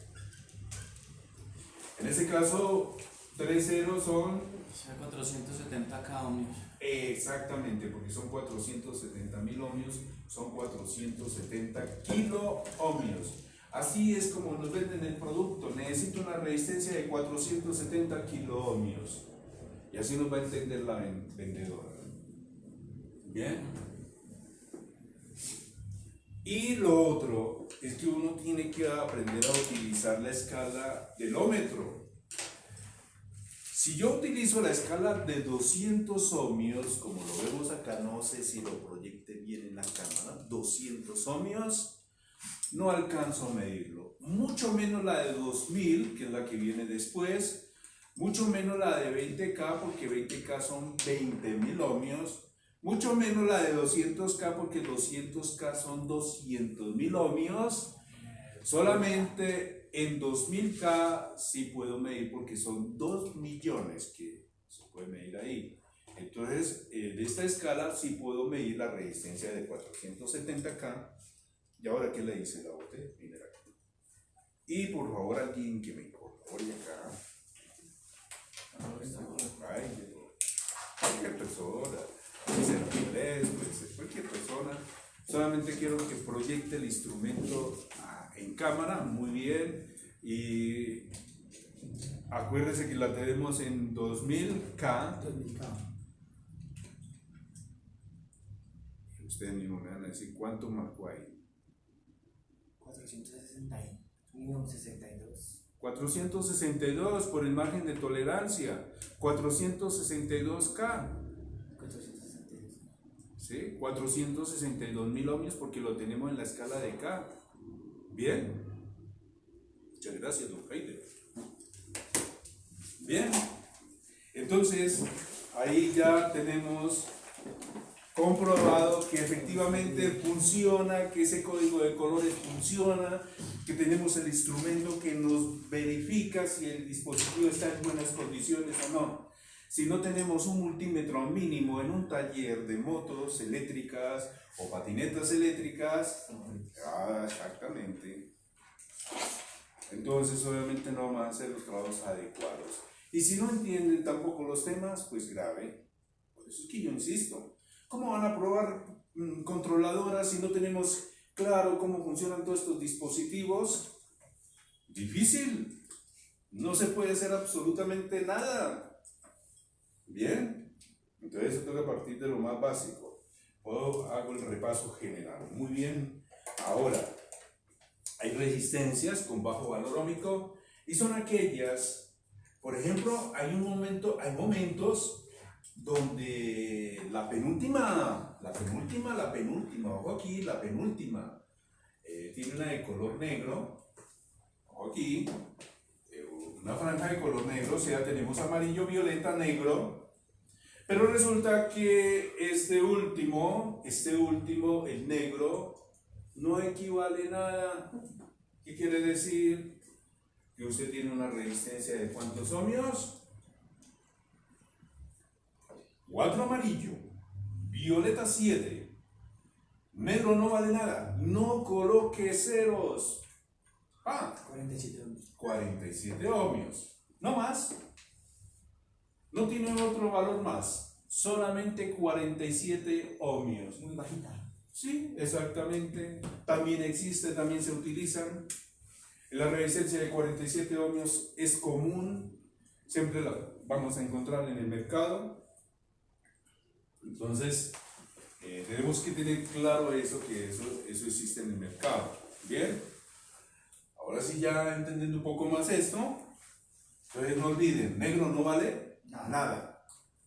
En ese caso, 3 ceros son sea 470 ohmios. Exactamente, porque son 470.000 ohmios, son 470 kilo ohmios. Así es como nos venden el producto. Necesito una resistencia de 470 kilo ohmios. Y así nos va a entender la vendedora. Bien. Y lo otro es que uno tiene que aprender a utilizar la escala del ómetro. Si yo utilizo la escala de 200 ohmios, como lo vemos acá, no sé si lo proyecte bien en la cámara, 200 ohmios, no alcanzo a medirlo. Mucho menos la de 2000, que es la que viene después, mucho menos la de 20K, porque 20K son 20.000 ohmios, mucho menos la de 200K, porque 200K son 200.000 ohmios. Solamente en 2000K sí puedo medir, porque son 2 millones que se puede medir ahí. Entonces, de esta escala sí puedo medir la resistencia de 470K. Y ahora, ¿qué le hice la boté? Mira aquí. Y por favor, alguien que me colabore acá. Ay, cualquier persona. Puede ser inglés, puede ser cualquier persona. Solamente quiero que proyecte el instrumento en cámara, muy bien. Y acuérdese que la tenemos en 2000K. 2000K. Ustedes mismos me van a decir cuánto marcó ahí. 462. 462 por el margen de tolerancia. 462K. 462. ¿Sí? 462.000 ohmios, porque lo tenemos en la escala de K. Bien. Muchas gracias, don Heider. Bien. Entonces, ahí ya tenemos comprobado que efectivamente funciona, que ese código de colores funciona, que tenemos el instrumento que nos verifica si el dispositivo está en buenas condiciones o no. Si no tenemos un multímetro mínimo en un taller de motos eléctricas o patinetas eléctricas, exactamente, entonces obviamente no vamos a hacer los trabajos adecuados. Y si no entienden tampoco los temas, pues grave. Por eso es que yo insisto. ¿Cómo van a probar controladoras si no tenemos claro cómo funcionan todos estos dispositivos? Difícil. No se puede hacer absolutamente nada. Bien. Entonces se toca partir de lo más básico. Hago el repaso general. Muy bien. Ahora, hay resistencias con bajo valor ohmico y son aquellas, por ejemplo, hay momentos donde la penúltima, ojo aquí, la penúltima, tiene una de color negro, ojo aquí, una franja de color negro, o sea, tenemos amarillo, violeta, negro, pero resulta que este último, el negro, no equivale a nada. ¿Qué quiere decir? Que usted tiene una resistencia de ¿cuántos ohmios? 4 amarillo, violeta 7, negro no vale nada, no coloque ceros. 47 ohmios. 47 ohmios, no más, no tiene otro valor más, solamente 47 ohmios. Muy bajita. Sí, exactamente, también existe, también se utilizan. La resistencia de 47 ohmios es común, siempre la vamos a encontrar en el mercado. Entonces, tenemos que tener claro eso, que eso existe en el mercado. Bien, ahora sí, ya entendiendo un poco más esto, entonces no olviden, negro no vale nada,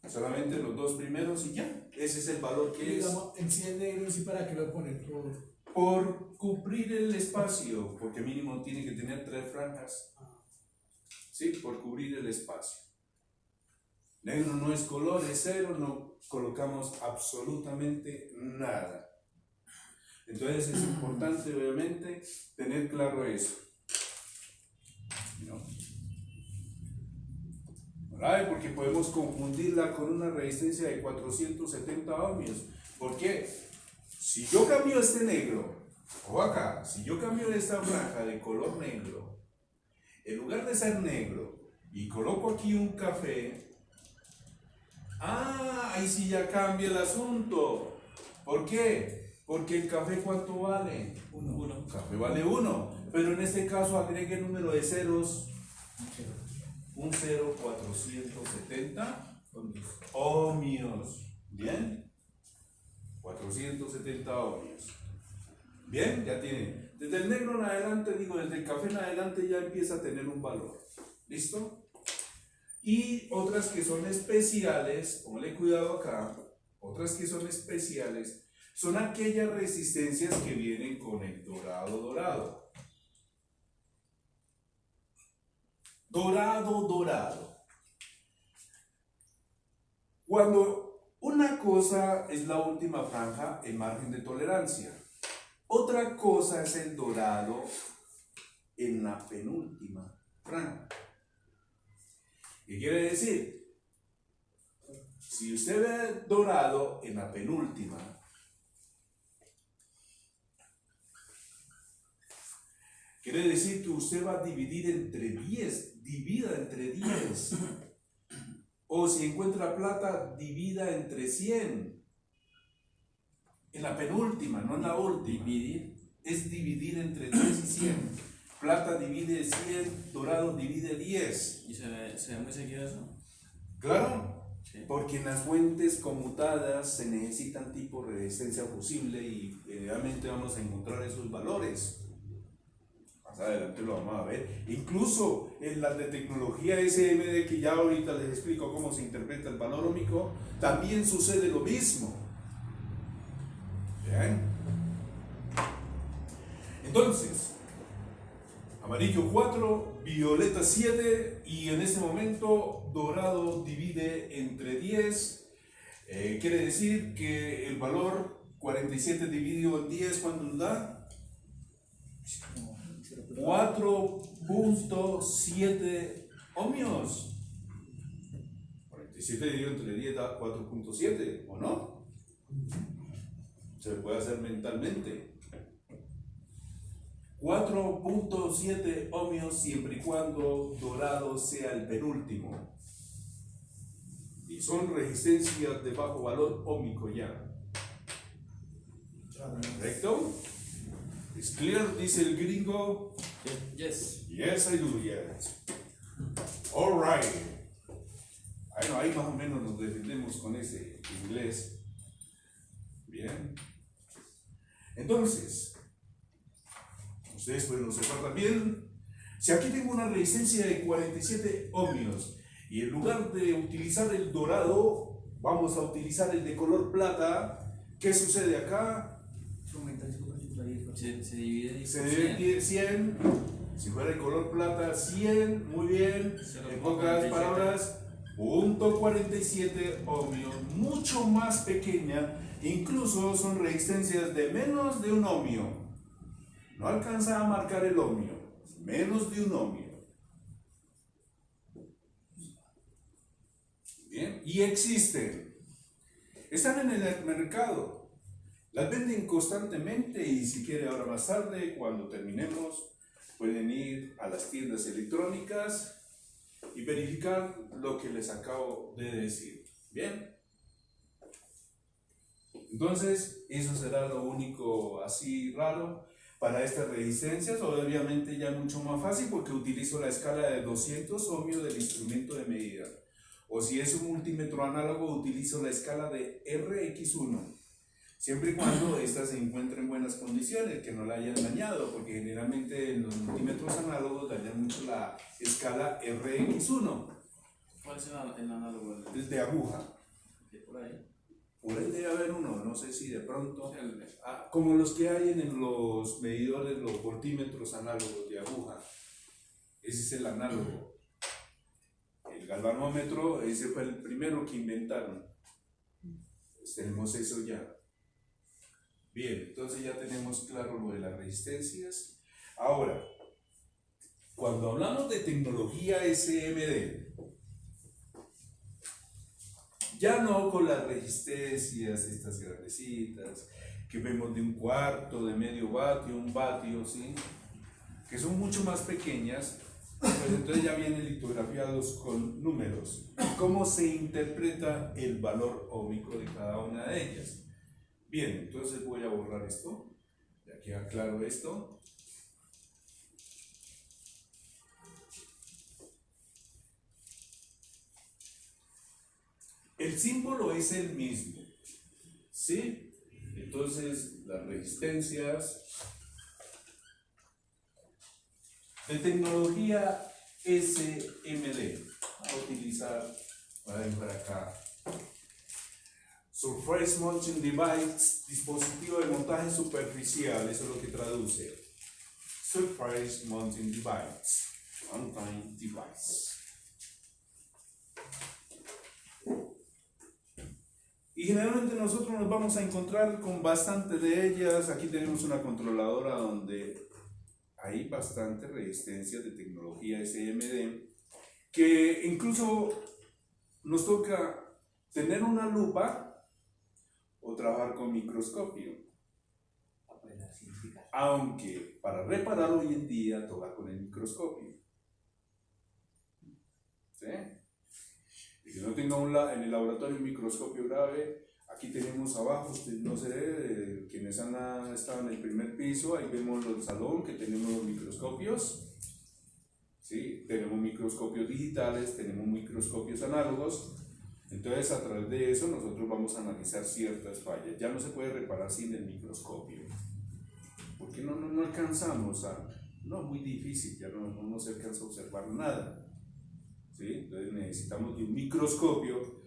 solamente los dos primeros y ya, ese es el valor que es. Digamos, en sí el negro, sí, ¿para qué lo ponen? Por cubrir el espacio, porque mínimo tiene que tener 3 franjas. Sí, por cubrir el espacio. Negro no es color, es cero, no colocamos absolutamente nada. Entonces es importante, obviamente, tener claro eso. ¿No? ¿Verdad? Porque podemos confundirla con una resistencia de 470 ohmios. ¿Por qué? Si yo cambio este negro, o acá, si yo cambio esta franja de color negro, en lugar de ser negro, y coloco aquí un café, ahí sí ya cambia el asunto. ¿Por qué? Porque el café, ¿cuánto vale? Uno. El café vale 1, pero en este caso agregue el número de ceros, un 0,470 ohmios. ¿Bien? 470 ohmios. Bien, ya tiene. Desde el negro en adelante, digo, desde el café en adelante ya empieza a tener un valor. ¿Listo? Y otras que son especiales, ponle cuidado acá, otras que son especiales, son aquellas resistencias que vienen con el dorado. Dorado. Cuando una cosa es la última franja, el margen de tolerancia. Otra cosa es el dorado en la penúltima franja. ¿Qué quiere decir? Si usted ve dorado en la penúltima, quiere decir que usted va a dividir entre 10, divida entre 10. O si encuentra plata, divida entre 100. En la penúltima, no en la última. Dividir. Es dividir entre 10 y 100. Plata divide 100, dorado divide 10. ¿Y se ve muy seguido eso? ¿Claro? Sí. Porque en las fuentes conmutadas se necesitan tipo de resistencia fusible y realmente vamos a encontrar esos valores. Más adelante lo vamos a ver. Incluso en las de tecnología SMD, que ya ahorita les explico cómo se interpreta el valor óhmico, también sucede lo mismo. Bien. Entonces, amarillo 4, violeta 7 y en este momento dorado divide entre 10. Quiere decir que el valor 47 dividido en 10, ¿cuánto nos da? 4.7 ohmios. 47 dividido entre 10 da 4.7, ¿o no? Se puede hacer mentalmente. 4.7 ohmios siempre y cuando dorado sea el penúltimo. Y son resistencias de bajo valor óhmico ya. ¿Correcto? ¿Es clear? Dice el gringo. Yes. Yes, I do, yes. All right. Bueno, ahí más o menos nos defendemos con ese inglés. Bien. Entonces, ustedes pueden observar también, si aquí tengo una resistencia de 47 ohmios y en lugar de utilizar el dorado, vamos a utilizar el de color plata, ¿qué sucede acá? Aumenta el 5% la diferencia. Se divide Se divide 100, si fuera el color plata 100, muy bien, en pocas palabras, 0.47 ohmios, mucho más pequeña, incluso son resistencias de menos de un ohmio, no alcanza a marcar el ohmio, menos de un ohmio. Bien, y existen, están en el mercado. Las venden constantemente y si quiere ahora más tarde, cuando terminemos, pueden ir a las tiendas electrónicas y verificar lo que les acabo de decir. Bien. Entonces, eso será lo único así raro para estas resistencias. Obviamente ya mucho más fácil porque utilizo la escala de 200 ohmios del instrumento de medida. O si es un multímetro análogo, utilizo la escala de RX1. Siempre y cuando ésta se encuentre en buenas condiciones, que no la hayan dañado, porque generalmente en los multímetros análogos dañan mucho la escala RX1. ¿Cuál es el análogo? Es de aguja. Por ahí. Por ahí debe haber uno, no sé si de pronto. Como los que hay en los medidores, los voltímetros análogos de aguja. Ese es el análogo. El galvanómetro, ese fue el primero que inventaron. Pues tenemos eso ya. Bien, entonces ya tenemos claro lo de las resistencias. Ahora, cuando hablamos de tecnología SMD, ya no con las resistencias, estas grandecitas, que vemos de 1/4, de medio vatio, 1 vatio, ¿sí? Que son mucho más pequeñas. Pues entonces ya vienen litografiados con números. ¿Cómo se interpreta el valor óhmico de cada una de ellas? Bien, entonces voy a borrar esto. Ya queda claro esto. El símbolo es el mismo, ¿sí? Entonces, las resistencias de tecnología SMD, a utilizar, voy a dejar acá, Surface Mounting Device, dispositivo de montaje superficial, eso es lo que traduce. Surface Mounting Device, Mounting Device. Y generalmente nosotros nos vamos a encontrar con bastantes de ellas. Aquí tenemos una controladora donde hay bastante resistencia de tecnología SMD, que incluso nos toca tener una lupa o trabajar con microscopio. Aunque para reparar hoy en día toca con el microscopio. ¿Sí? Y que no tenga en el laboratorio un microscopio grave. Aquí tenemos abajo, no sé, quienes han estado en el primer piso, ahí vemos el salón que tenemos los microscopios. ¿Sí? Tenemos microscopios digitales, tenemos microscopios análogos. Entonces, a través de eso, nosotros vamos a analizar ciertas fallas. Ya no se puede reparar sin el microscopio, porque no alcanzamos a. No, es muy difícil, ya no se alcanza a observar nada. ¿Sí? Entonces, necesitamos de un microscopio,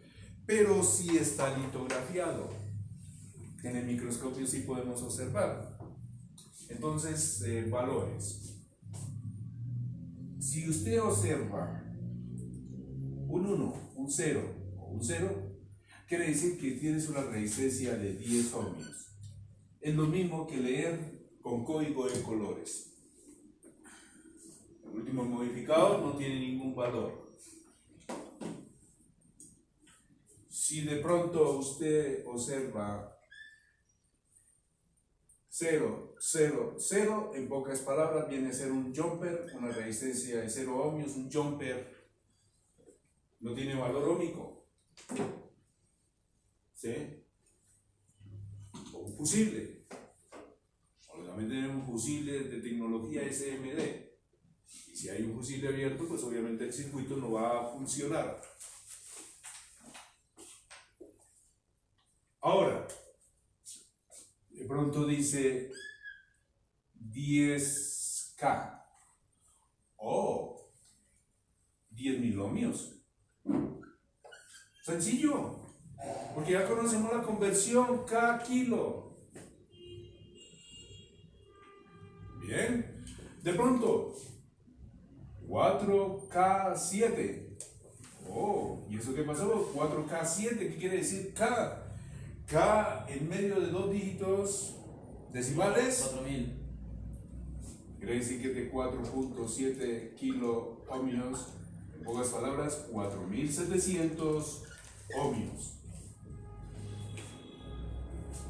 pero sí está litografiado. En el microscopio sí podemos observar. Entonces, valores. Si usted observa un 1, un 0 o un 0, quiere decir que tienes una resistencia de 10 ohmios. Es lo mismo que leer con código de colores. El último modificador no tiene ningún valor. Si de pronto usted observa 0, 0, 0, en pocas palabras viene a ser un jumper, una resistencia de 0 ohmios, un jumper no tiene valor ohmico. ¿Sí? O un fusible. Obviamente tenemos fusibles de tecnología SMD. Y si hay un fusible abierto, pues obviamente el circuito no va a funcionar. Ahora, de pronto dice 10K. Oh, 10.000 ohmios. Sencillo, porque ya conocemos la conversión K kilo. Bien, de pronto 4K7. Oh, ¿y eso qué pasó? 4K7, ¿qué quiere decir K? K en medio de 2 dígitos decimales. 4000. Quiere decir que es de 4.7 kilo ohmios. En pocas palabras, 4700 ohmios.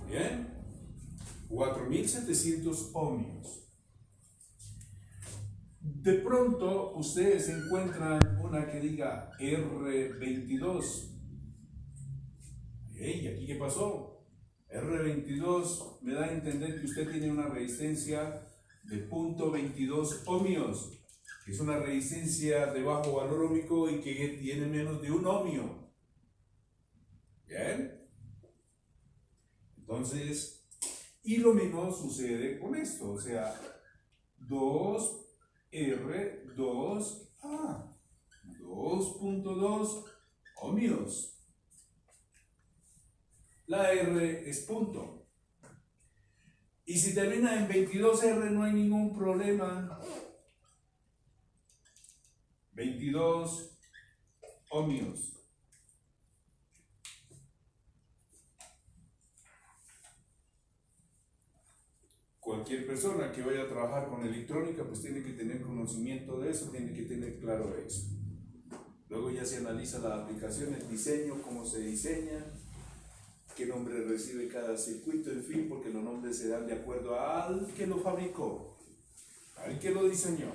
Bien, 4700 ohmios. De pronto ustedes encuentran una que diga R22. ¿Y aquí qué pasó? R22 me da a entender que usted tiene una resistencia de 0.22 ohmios, que es una resistencia de bajo valor ohmico y que tiene menos de 1 ohmio. ¿Bien? Entonces, y lo mismo sucede con esto, o sea, 2R2A, 2.2 ohmios. La R es punto. Y si termina en 22R no hay ningún problema. 22 ohmios. Cualquier persona que vaya a trabajar con electrónica pues tiene que tener conocimiento de eso, tiene que tener claro eso. Luego ya se analiza la aplicación, el diseño, cómo se diseña, qué nombre recibe cada circuito, en fin, porque los nombres se dan de acuerdo al que lo fabricó, al que lo diseñó.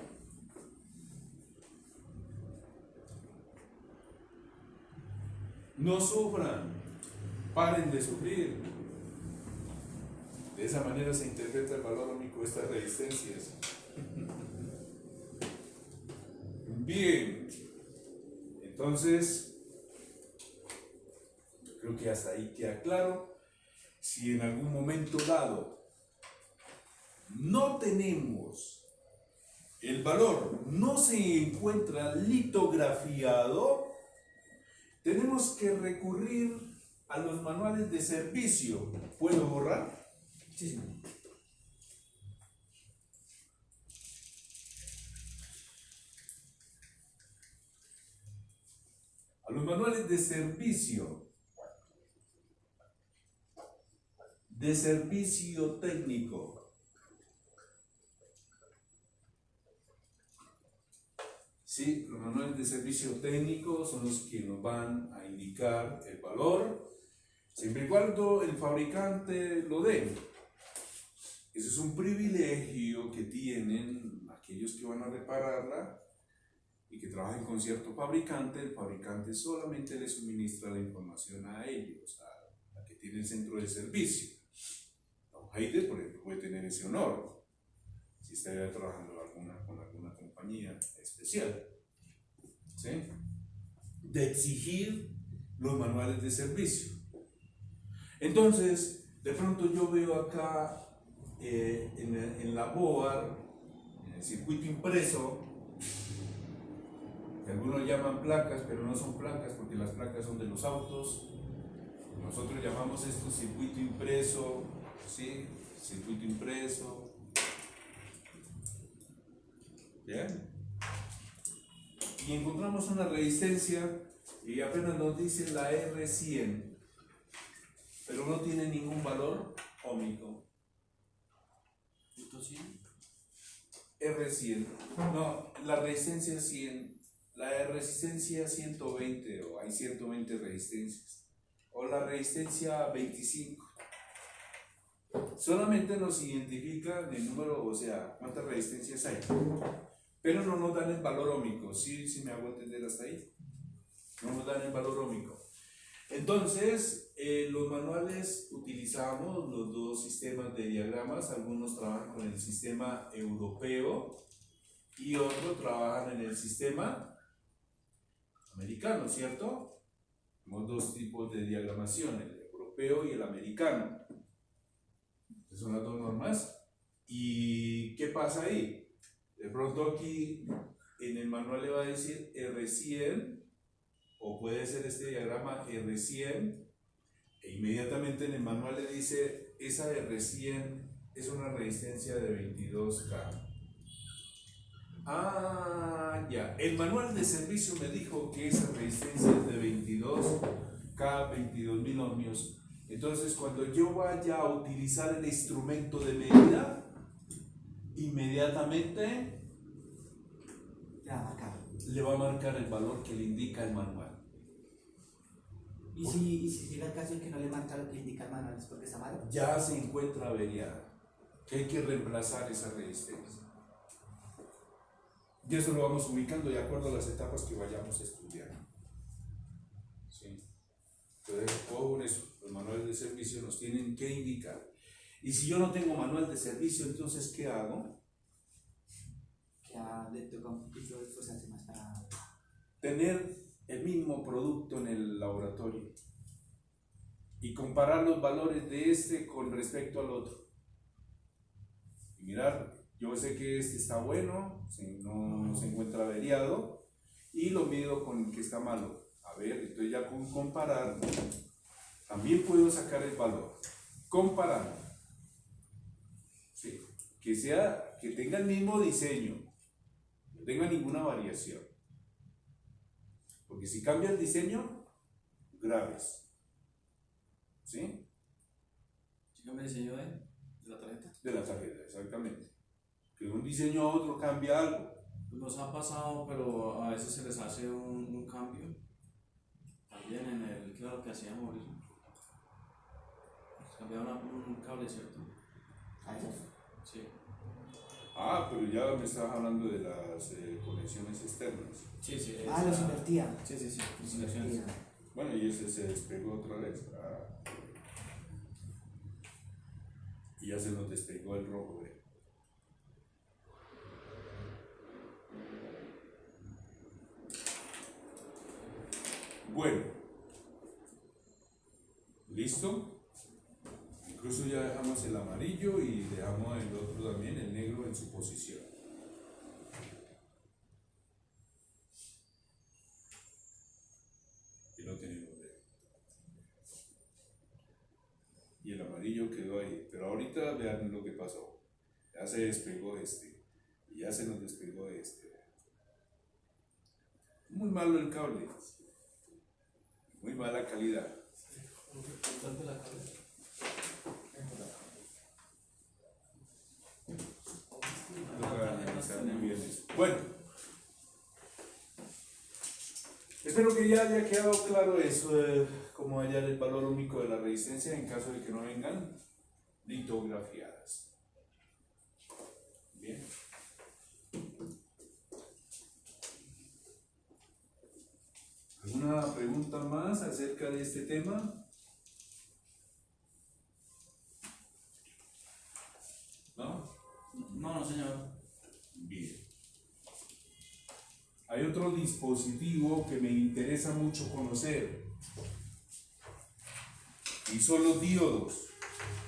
No sufran, paren de sufrir. De esa manera se interpreta el valor ómico de estas resistencias. Bien, entonces, creo que hasta ahí queda claro. Si en algún momento dado no tenemos el valor, no se encuentra litografiado, tenemos que recurrir a los manuales de servicio. ¿Puedo borrar? Sí, señor. A los manuales de servicio técnico. Sí, los manuales de servicio técnico son los que nos van a indicar el valor, siempre y cuando el fabricante lo dé. Eso es un privilegio que tienen aquellos que van a repararla y que trabajen con cierto fabricante. El fabricante solamente le suministra la información a ellos, a la que tiene el centro de servicio. Heider, por ejemplo, puede tener ese honor si está trabajando con alguna compañía especial, ¿sí? De exigir los manuales de servicio. Entonces, de pronto yo veo acá en la BOAR, en el circuito impreso, que algunos llaman placas, pero no son placas porque las placas son de los autos. Nosotros llamamos esto circuito impreso, ¿sí? Circuito impreso. ¿Bien? Y encontramos una resistencia y apenas nos dice la R100, pero no tiene ningún valor ómico. ¿Punto 100? R100, no, la resistencia 100, la resistencia 120, o hay 120 resistencias, o la resistencia 25. Solamente nos identifican el número, o sea, cuántas resistencias hay, pero no nos dan el valor ómico. ¿Sí me hago entender hasta ahí? No nos dan el valor ómico. Entonces, los manuales utilizamos los dos sistemas de diagramas. Algunos trabajan con el sistema europeo y otros trabajan en el sistema americano, ¿cierto? Tenemos dos tipos de diagramación, el europeo y el americano. Esas son las dos normas. ¿Y qué pasa ahí? De pronto aquí en el manual le va a decir R100, o puede ser este diagrama R100, e inmediatamente en el manual le dice esa R100 es una resistencia de 22K. Ah, ya. El manual de servicio me dijo que esa resistencia es de 22K, 22.000 ohmios. Entonces, cuando yo vaya a utilizar el instrumento de medida, inmediatamente le va a marcar el valor que le indica el manual. ¿Y si llega el caso en que no le marca lo que indica el manual, es porque está malo? Ya se encuentra averiada, que hay que reemplazar esa resistencia. Y eso lo vamos ubicando de acuerdo a las etapas que vayamos estudiando. ¿Sí? Entonces, ojo con eso, los manuales de servicio nos tienen que indicar. Y si yo no tengo manual de servicio, entonces, ¿qué hago? Que le toca un poquito de esforzarse más para... Tener el mismo producto en el laboratorio y comparar los valores de este con respecto al otro. Y mirar, yo sé que este está bueno, no se encuentra averiado, y lo mido con el que está malo. A ver, entonces ya con comparar, también puedo sacar el valor. Comparando. Sí, que tenga el mismo diseño, no tenga ninguna variación. Porque si cambia el diseño, graves. ¿Sí? ¿Sí cambia el diseño de la tarjeta? De la tarjeta, exactamente. Que de un diseño a otro cambia algo. Pues nos ha pasado, pero a veces se les hace un cambio. También en el, claro que hacía Mauricio. Cambiaba un cable, ¿cierto? ¿A esos? Sí. Ah, pero ya me estabas hablando de las conexiones externas. Sí, sí. Los invertía. Sí, sí, sí. Los invertía. Bueno, y ese se despegó otra vez. Y ya se nos despegó el rojo. Bueno, listo. Incluso ya dejamos el amarillo y dejamos el otro también, el negro, en su posición. Y lo tenemos. Y el amarillo quedó ahí. Pero ahorita vean lo que pasó. Ya se despegó este. Y ya se nos despegó este. Muy malo el cable. Muy mala calidad. Toca analizar muy bien eso. Bueno. Espero que ya haya quedado claro eso, cómo hallar el valor único de la resistencia en caso de que no vengan litografiadas. Bien. ¿Alguna pregunta más acerca de este tema? ¿No? No, señor. Bien. Hay otro dispositivo que me interesa mucho conocer y son los diodos.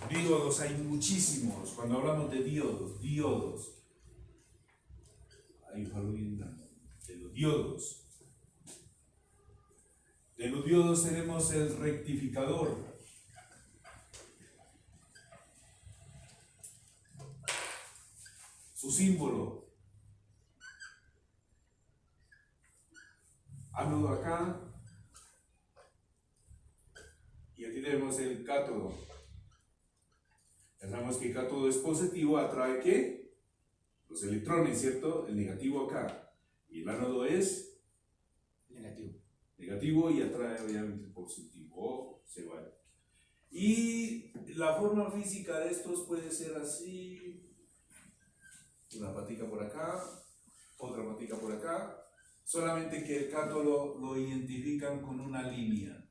Diodos hay muchísimos. Cuando hablamos de diodos. Hay de los diodos. De los diodos tenemos el rectificador. Su símbolo. Ánodo acá. Y aquí tenemos el cátodo. Pensamos que el cátodo es positivo, atrae ¿qué? Los electrones, ¿cierto? El negativo acá. Y el ánodo es negativo y atrae obviamente el positivo. Se va. Y la forma física de estos puede ser así. Una patica por acá, otra patica por acá. Solamente que el cátodo lo identifican con una línea.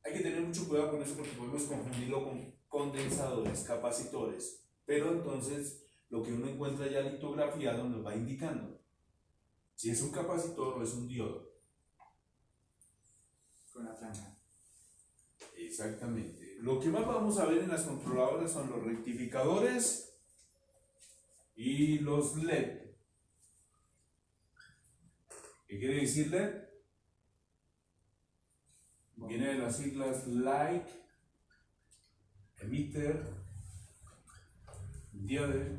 Hay que tener mucho cuidado con eso porque podemos confundirlo con condensadores, capacitores. Pero entonces lo que uno encuentra ya litografiado nos va indicando si es un capacitor o es un diodo. Con la franja. Exactamente. Lo que más vamos a ver en las controladoras son los rectificadores y los LED. ¿Qué quiere decir LED? Viene de las siglas Light, Emitter, Diode.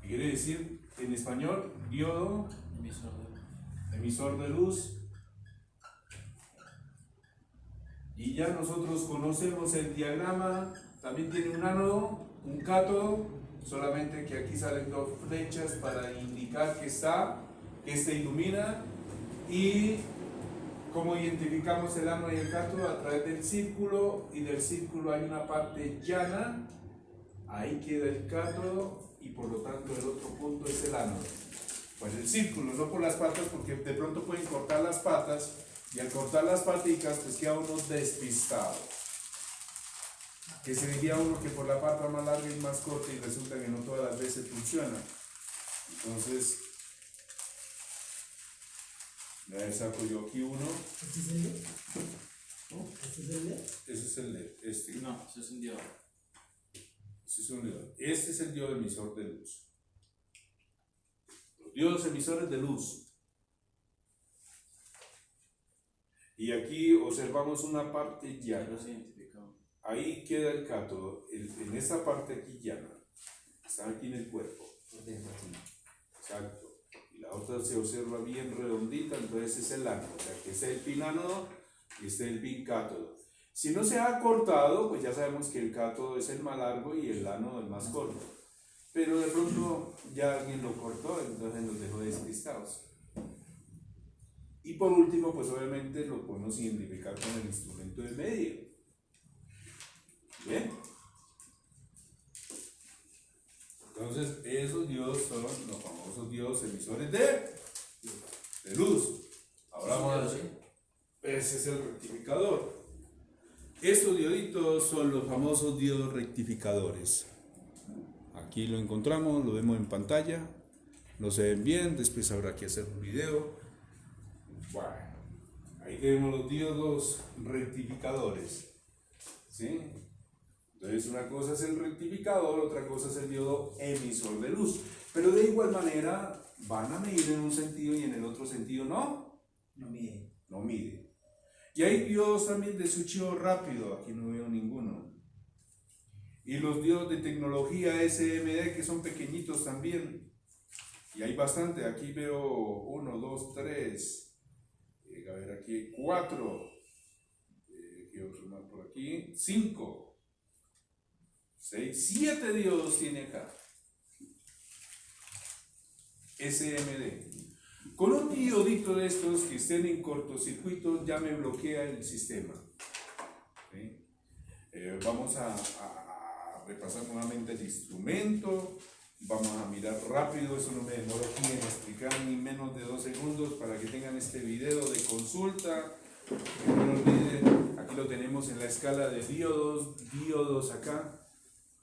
¿Qué quiere decir en español? Diodo, emisor de luz. Y ya nosotros conocemos el diagrama. También tiene un ánodo, un cátodo, solamente que aquí salen dos flechas para indicar que este ilumina. Y cómo identificamos el ánodo y el cátodo a través del círculo, y del círculo hay una parte llana, ahí queda el cátodo y por lo tanto el otro punto es el ánodo. Pues el círculo, no por las patas, porque de pronto pueden cortar las patas y al cortar las paticas pues queda uno despistado. Que se diría uno que por la pata más larga y más corta y resulta que no todas las veces funciona. Entonces, ya saco yo aquí uno. ¿Este es el LED? ¿No? ¿Este es el LED? Ese es el LED, este. No, eso es un diodo. Este es un diodo. Este es el diodo emisor de luz. Los diodos emisores de luz. Y aquí observamos una parte Ya llana. los identificamos. Ahí queda el cátodo, en esta parte aquí llana. Está aquí en el cuerpo. Por dentro, sí. Exacto. Y la otra se observa bien redondita, entonces es el ánodo. O sea, que este es el pin ánodo y este es el pin cátodo. Si no se ha cortado, pues ya sabemos que el cátodo es el más largo y el ánodo el más corto. Pero de pronto ya alguien lo cortó, entonces nos dejó despistados. Y por último, pues obviamente lo podemos identificar con el instrumento de medio. ¿Bien? Entonces, esos diodos son los famosos diodos emisores de luz. Ahora vamos a hacer. Ese es el rectificador. Estos dioditos son los famosos diodos rectificadores. Aquí lo encontramos, lo vemos en pantalla, no se ven bien, después habrá que hacer un video. Bueno, ahí tenemos los diodos rectificadores, ¿sí? Entonces una cosa es el rectificador, otra cosa es el diodo emisor de luz, pero de igual manera van a medir en un sentido y en el otro sentido no mide. Y hay diodos también de switcheo rápido, aquí no veo ninguno. Y los diodos de tecnología SMD que son pequeñitos también. Y hay bastante, aquí veo 1, 2, 3, a ver aquí 4, ¿qué otro más por aquí? 5, 6, 7 diodos tiene acá. SMD. Con un diodito de estos que estén en cortocircuito ya me bloquea el sistema. ¿Sí? Vamos a repasar nuevamente el instrumento. Vamos a mirar rápido, eso no me demoro aquí en explicar ni menos de 2 segundos para que tengan este video de consulta. Que no lo olviden, aquí lo tenemos en la escala de diodos acá.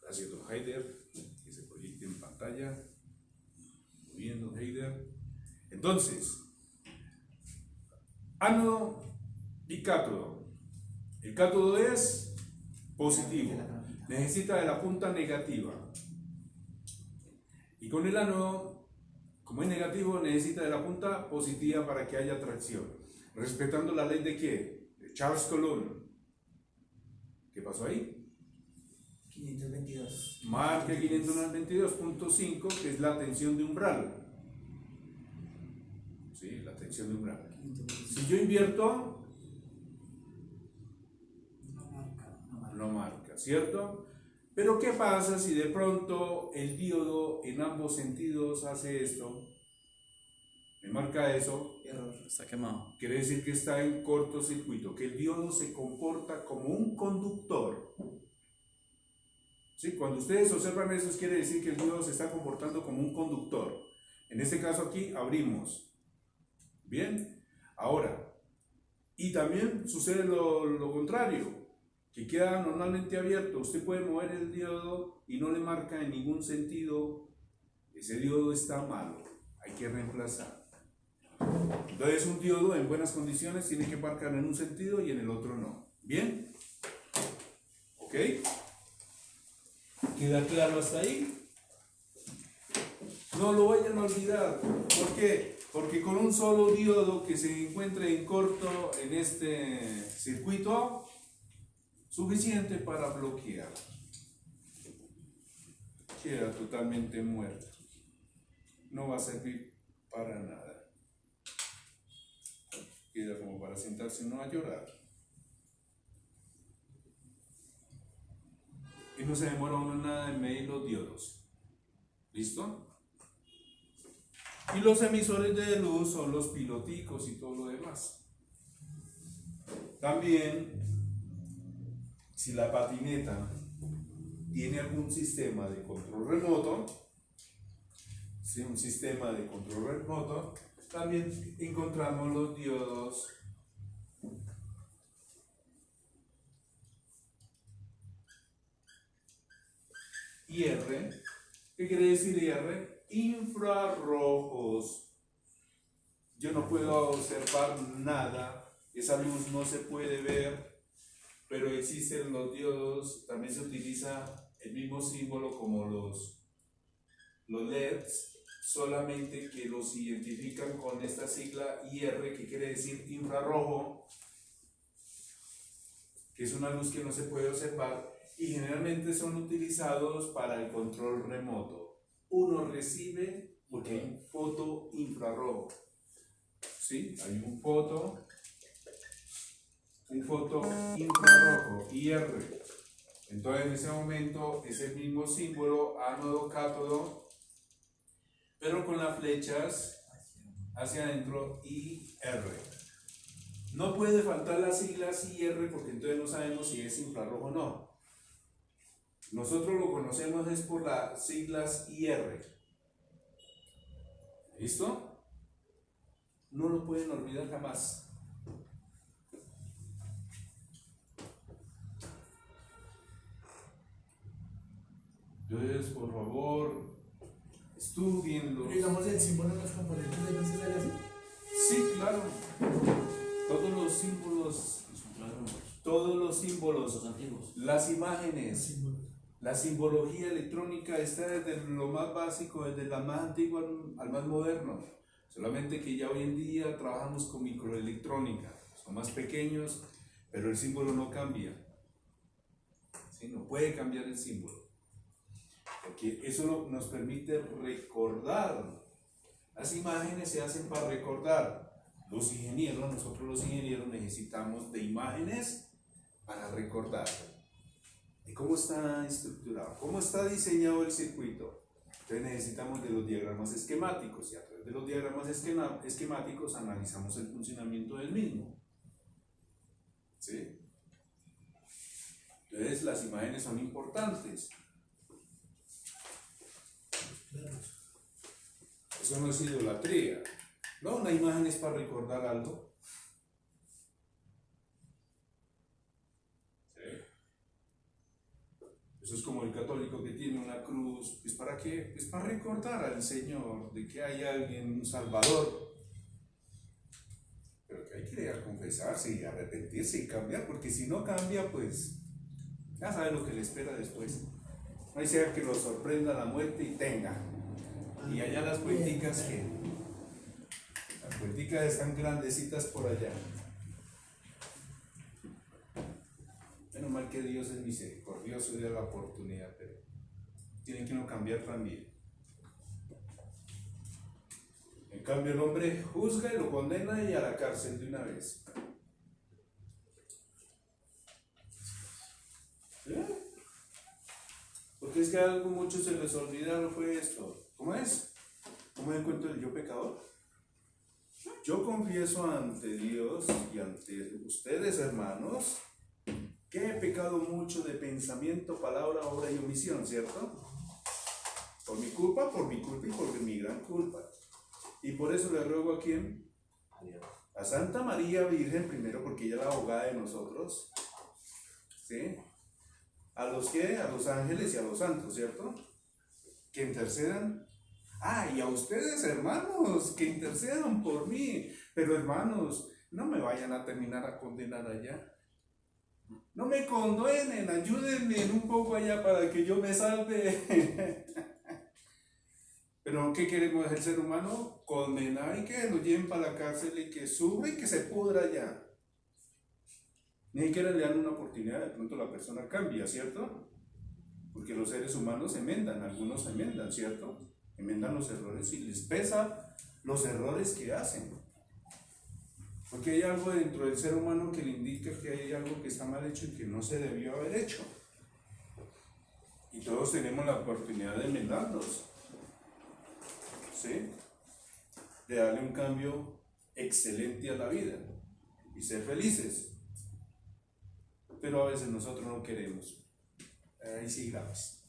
Gracias, don Heider, que se proyecte en pantalla. Muy bien, don Heider. Entonces, ánodo y cátodo. El cátodo es positivo, necesita de la punta negativa. Y con el ánodo, como es negativo, necesita de la punta positiva para que haya atracción. Respetando la ley de ¿qué? De Charles Coulomb. ¿Qué pasó ahí? 522. Marca 522.5, que es la tensión de umbral. ¿Sí? La tensión de umbral. Si yo invierto, no marca, ¿cierto? Pero ¿qué pasa si de pronto el diodo en ambos sentidos hace esto? Me marca eso. Error. Está quemado. Quiere decir que está en cortocircuito, que el diodo se comporta como un conductor. ¿Sí? Cuando ustedes observan eso, quiere decir que el diodo se está comportando como un conductor. En este caso aquí abrimos. Bien, ahora, y también sucede lo contrario, que queda normalmente abierto. Usted puede mover el diodo y no le marca en ningún sentido. Ese diodo está malo, hay que reemplazar. Entonces un diodo en buenas condiciones tiene que marcar en un sentido y en el otro no. ¿Bien? ¿Ok? ¿Queda claro hasta ahí? No lo vayan a olvidar. ¿Por qué? Porque con un solo diodo que se encuentre en corto en este circuito, suficiente para bloquear. Queda totalmente muerto. No va a servir para nada. Queda como para sentarse uno a llorar. Y no se demora uno nada en medir los diodos. ¿Listo? Y los emisores de luz son los piloticos y todo lo demás. También, si la patineta tiene algún sistema de control remoto, si un sistema de control remoto, también encontramos los diodos IR. ¿Qué quiere decir IR? Infrarrojos. Yo no puedo observar nada, esa luz no se puede ver, pero existen los diodos. También se utiliza el mismo símbolo como los LEDs, solamente que los identifican con esta sigla IR, que quiere decir infrarrojo, que es una luz que no se puede observar, y generalmente son utilizados para el control remoto. Uno recibe porque hay un foto infrarrojo. ¿Sí? Hay un foto infrarrojo, IR. Entonces en ese momento es el mismo símbolo, ánodo, cátodo, pero con las flechas hacia adentro, IR. No puede faltar las siglas IR porque entonces no sabemos si es infrarrojo o no. Nosotros lo conocemos es por las siglas IR. ¿Listo? No lo pueden olvidar jamás. Entonces, por favor, estudienlo. Pero digamos el símbolo de los componentes de luz sale así. Sí, claro. Todos los símbolos, Son claros todos los símbolos, los antiguos. las Los imágenes, símbolos. la simbología electrónica está desde lo más básico, desde la más antigua al más moderno. Solamente que ya hoy en día trabajamos con microelectrónica. Son más pequeños, pero el símbolo no cambia. ¿Sí? No puede cambiar el símbolo. Porque eso nos permite recordar. Las imágenes se hacen para recordar. Los ingenieros, nosotros los ingenieros necesitamos de imágenes para recordar. ¿Y cómo está estructurado? ¿Cómo está diseñado el circuito? Entonces necesitamos de los diagramas esquemáticos y a través de los diagramas esquemáticos analizamos el funcionamiento del mismo. ¿Sí? Entonces las imágenes son importantes. Eso no es idolatría. No, una imagen es para recordar algo. ¿Sí? Eso es como el católico que tiene una cruz. ¿Es para qué? Es para recordar al Señor de que hay alguien, un Salvador. Pero que hay que ir a confesarse y arrepentirse y cambiar, porque si no cambia, pues ya sabe lo que le espera después. No hay sea que lo sorprenda la muerte y tenga. Y allá las puerticas que. Las puerticas están grandecitas por allá. Menos mal que Dios es misericordioso y da la oportunidad, pero tienen que no cambiar también. En cambio, el hombre juzga y lo condena y a la cárcel de una vez. ¿Sí? Porque es que algo mucho se les olvidaron fue esto. ¿Cómo es? ¿Cómo encuentro el yo pecador? Yo confieso ante Dios y ante ustedes, hermanos, que he pecado mucho de pensamiento, palabra, obra y omisión, ¿cierto? Por mi culpa y por mi gran culpa. Y por eso le ruego a quién? A Santa María Virgen, primero porque ella es la abogada de nosotros. ¿Sí? ¿A los qué? A los ángeles y a los santos, ¿cierto? Que intercedan. Ah, y a ustedes, hermanos, que intercedan por mí. Pero hermanos, no me vayan a terminar a condenar allá. No me condenen, ayúdenme un poco allá para que yo me salve. Pero ¿qué queremos el ser humano? Condenar y que nos lleven para la cárcel y que sufra y que se pudra allá. Ni siquiera le dan una oportunidad, de pronto la persona cambia, ¿cierto? Porque los seres humanos enmendan, algunos enmendan, ¿cierto? Enmendan los errores y les pesa los errores que hacen. Porque hay algo dentro del ser humano que le indica que hay algo que está mal hecho y que no se debió haber hecho. Y todos tenemos la oportunidad de enmendarlos. ¿Sí? De darle un cambio excelente a la vida y ser felices. Pero a veces nosotros no queremos. Ahí sí graves.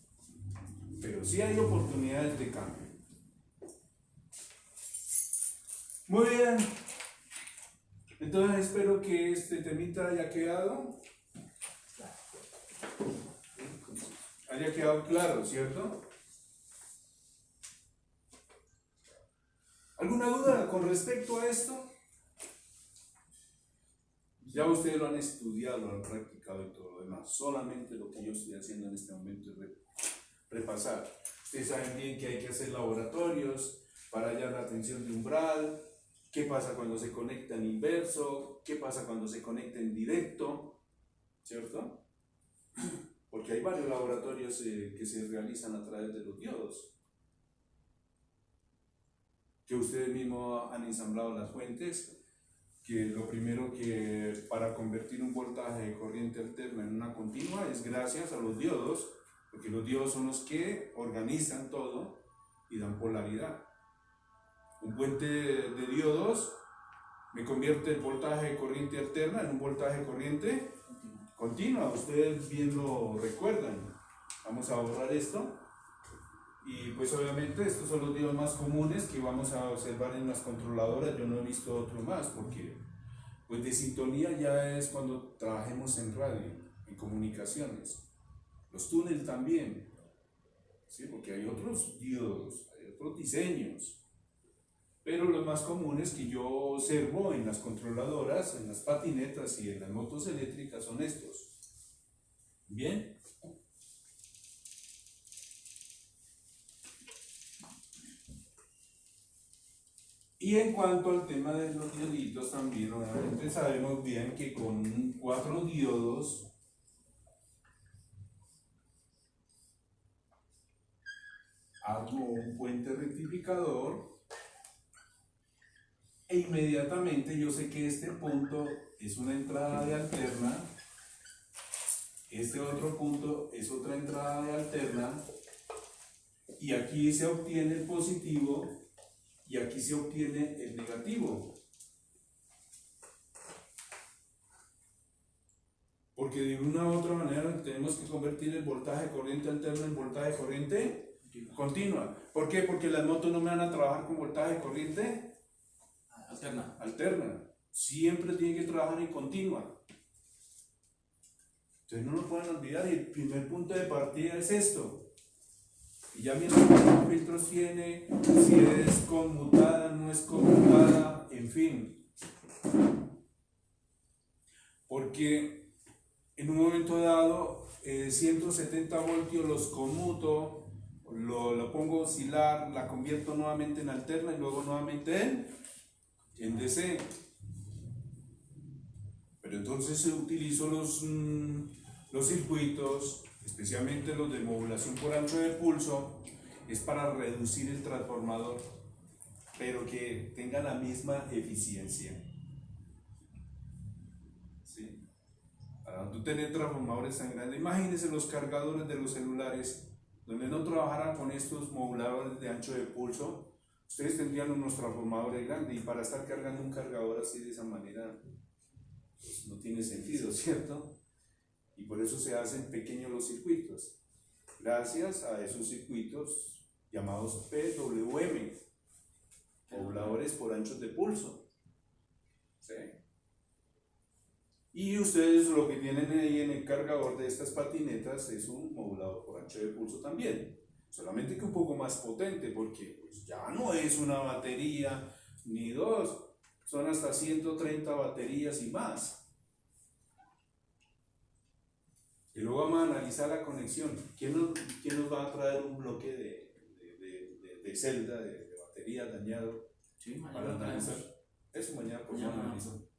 Pero sí hay oportunidades de cambio. Muy bien. Entonces espero que este temita haya quedado claro, ¿cierto? ¿Alguna duda con respecto a esto? Ya ustedes lo han estudiado, lo han practicado y todo lo demás. Solamente lo que yo estoy haciendo en este momento es repasar. Ustedes saben bien que hay que hacer laboratorios para hallar la tensión de umbral. ¿Qué pasa cuando se conecta en inverso? ¿Qué pasa cuando se conecta en directo? ¿Cierto? Porque hay varios laboratorios que se realizan a través de los diodos. Que ustedes mismos han ensamblado las fuentes. Que lo primero que para convertir un voltaje de corriente alterna en una continua es gracias a los diodos, porque los diodos son los que organizan todo y dan polaridad. Un puente de diodos me convierte el voltaje de corriente alterna en un voltaje de corriente continua. Ustedes bien lo recuerdan. Vamos a borrar esto. Y pues obviamente estos son los diodos más comunes que vamos a observar en las controladoras. Yo no he visto otro más porque pues de sintonía ya es cuando trabajemos en radio, en comunicaciones. Los túneles también. ¿sí? Porque hay otros diodos, hay otros diseños. Pero los más comunes que yo observo en las controladoras, en las patinetas y en las motos eléctricas son estos. Bien. Y en cuanto al tema de los dioditos también, obviamente sabemos bien que con 4 diodos hago un puente rectificador e inmediatamente yo sé que este punto es una entrada de alterna, este otro punto es otra entrada de alterna, y aquí se obtiene el positivo y aquí se obtiene el negativo. Porque de una u otra manera tenemos que convertir el voltaje corriente alterna en voltaje corriente continua. ¿Por qué? Porque las motos no me van a trabajar con voltaje corriente alterna. Siempre tienen que trabajar en continua. Entonces no lo pueden olvidar, y el primer punto de partida es esto. Y ya miren cuántos filtros tiene, si es conmutada, no es conmutada, en fin. Porque en un momento dado, 170 voltios los conmuto, lo pongo a oscilar, la convierto nuevamente en alterna y luego nuevamente en DC. Pero entonces utilizo los circuitos, especialmente los de modulación por ancho de pulso, es para reducir el transformador, pero que tenga la misma eficiencia. ¿Sí? Para tú tener transformadores tan grandes, imagínense los cargadores de los celulares, donde no trabajaran con estos moduladores de ancho de pulso, ustedes tendrían unos transformadores grandes, y para estar cargando un cargador así de esa manera, pues no tiene sentido, ¿cierto? Y por eso se hacen pequeños los circuitos, gracias a esos circuitos llamados PWM, moduladores por anchos de pulso. ¿Sí? Y ustedes lo que tienen ahí en el cargador de estas patinetas es un modulador por ancho de pulso también, solamente que un poco más potente, porque pues ya no es una batería ni dos, son hasta 130 baterías y más. Y luego vamos a analizar la conexión. ¿Quién nos va a traer un bloque de celda, de batería dañado? Sí, Para mañana analizar. traemos. Eso mañana pues lo Mañana. analizo.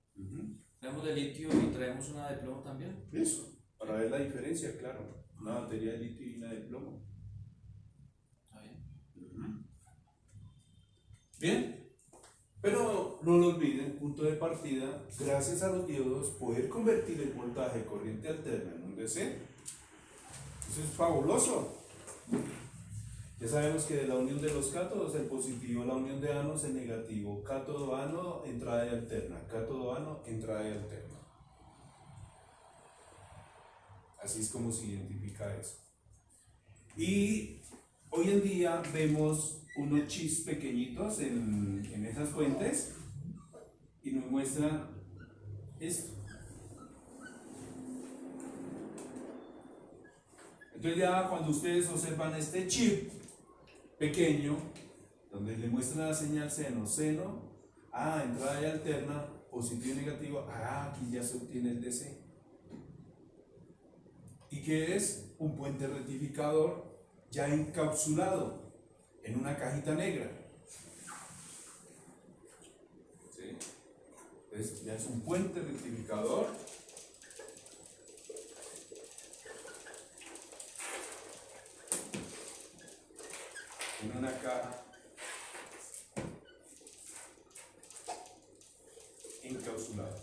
Traemos de litio y traemos una de plomo también. Eso, para ver la diferencia, claro. Una batería de litio y una de plomo. Está bien. Bien. Pero no lo olviden, punto de partida, gracias a los diodos, poder convertir el voltaje corriente alterna en un DC. Eso es fabuloso. Ya sabemos que de la unión de los cátodos, el positivo, la unión de ánodos, el negativo. Cátodo, ánodo, entrada y alterna. Cátodo, ánodo, entrada y alterna. Así es como se identifica eso. Y hoy en día vemos unos chips pequeñitos en esas fuentes y nos muestran esto. Entonces ya cuando ustedes observan este chip pequeño, donde le muestran la señal seno, entrada y alterna, positivo y negativo, aquí ya se obtiene el DC. ¿Y qué es? Un puente rectificador ya encapsulado en una cajita negra. ¿Sí? Entonces ya es un puente rectificador en una caja encapsulada.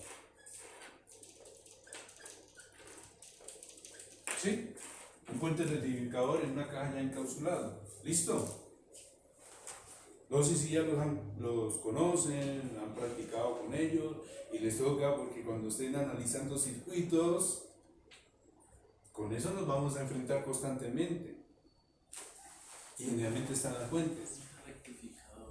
¿Sí? Un puente rectificador en una caja ya encapsulada. ¿Listo? No sé si ya los conocen, han practicado con ellos y les toca, porque cuando estén analizando circuitos, con eso nos vamos a enfrentar constantemente. Y generalmente están las fuentes.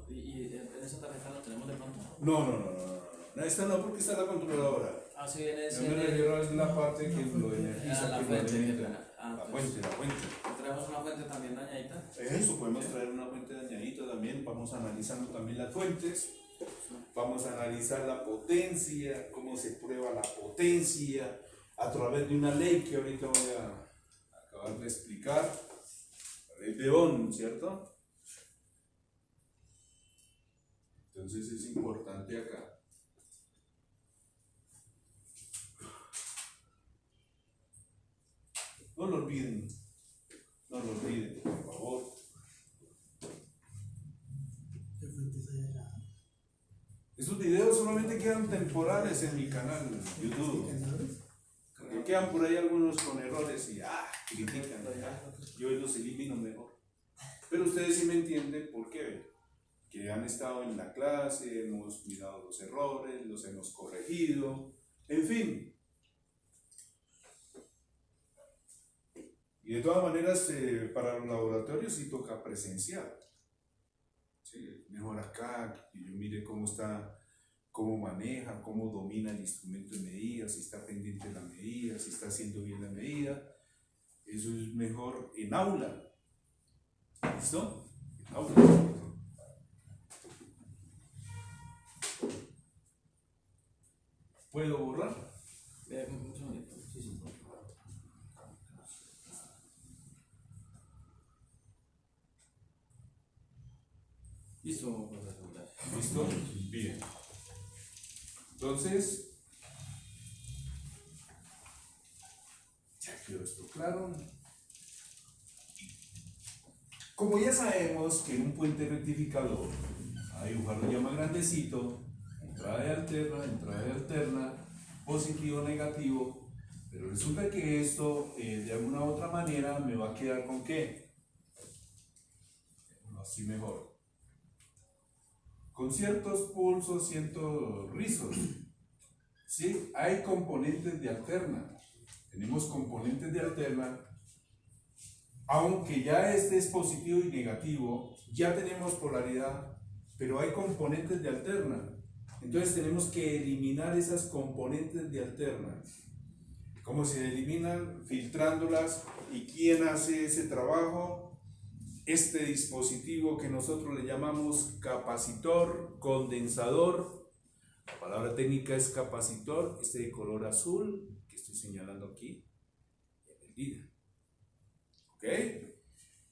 ¿Y en esa tarjeta la tenemos de pronto? No, esta no, porque está la controladora. Así viene Yo me refiero a la parte que lo Ah, energiza, la que lo fuente, qué alimenta. pena. Ah, La pues, fuente, la fuente. traemos una fuente también dañadita. Eso, podemos traer una fuente dañadita también. Vamos analizando también las fuentes. Vamos a analizar la potencia, cómo se prueba la potencia a través de una ley que ahorita voy a acabar de explicar. La ley de Ohm, ¿cierto? Entonces es importante acá. No lo olviden, no lo olviden, por favor. ¿Qué fuentes hay allá? Estos videos solamente quedan temporales en mi canal de YouTube. ¿Canales? Que quedan por ahí algunos con errores y critican. Yo los elimino mejor. Pero ustedes sí me entienden por qué. Que han estado en la clase, hemos mirado los errores, los hemos corregido, en fin. Y de todas maneras, para los laboratorios sí toca presencial. Sí, mejor acá, que yo mire cómo está, cómo maneja, cómo domina el instrumento de medida, si está pendiente de la medida, si está haciendo bien la medida. Eso es mejor en aula. ¿Listo? En aula. ¿Puedo borrar? Un segundito. Sí, sí. Listo, profesor. Gracias. ¿Listo? Bien. Entonces, ya quedó esto claro. Como ya sabemos que en un puente rectificador, a dibujarlo ya más grandecito, entrada y alterna, positivo, negativo, pero resulta que esto de alguna u otra manera me va a quedar con ¿qué? Así mejor. Con ciertos pulsos, ciertos rizos. ¿Sí? Hay componentes de alterna. Tenemos componentes de alterna. Aunque ya este es positivo y negativo, ya tenemos polaridad, pero hay componentes de alterna. Entonces tenemos que eliminar esas componentes de alterna. ¿Cómo se eliminan? Filtrándolas. ¿Y quién hace ese trabajo? Este dispositivo que nosotros le llamamos capacitor, condensador. La palabra técnica es capacitor, este de color azul que estoy señalando aquí en el líder. ¿Ok?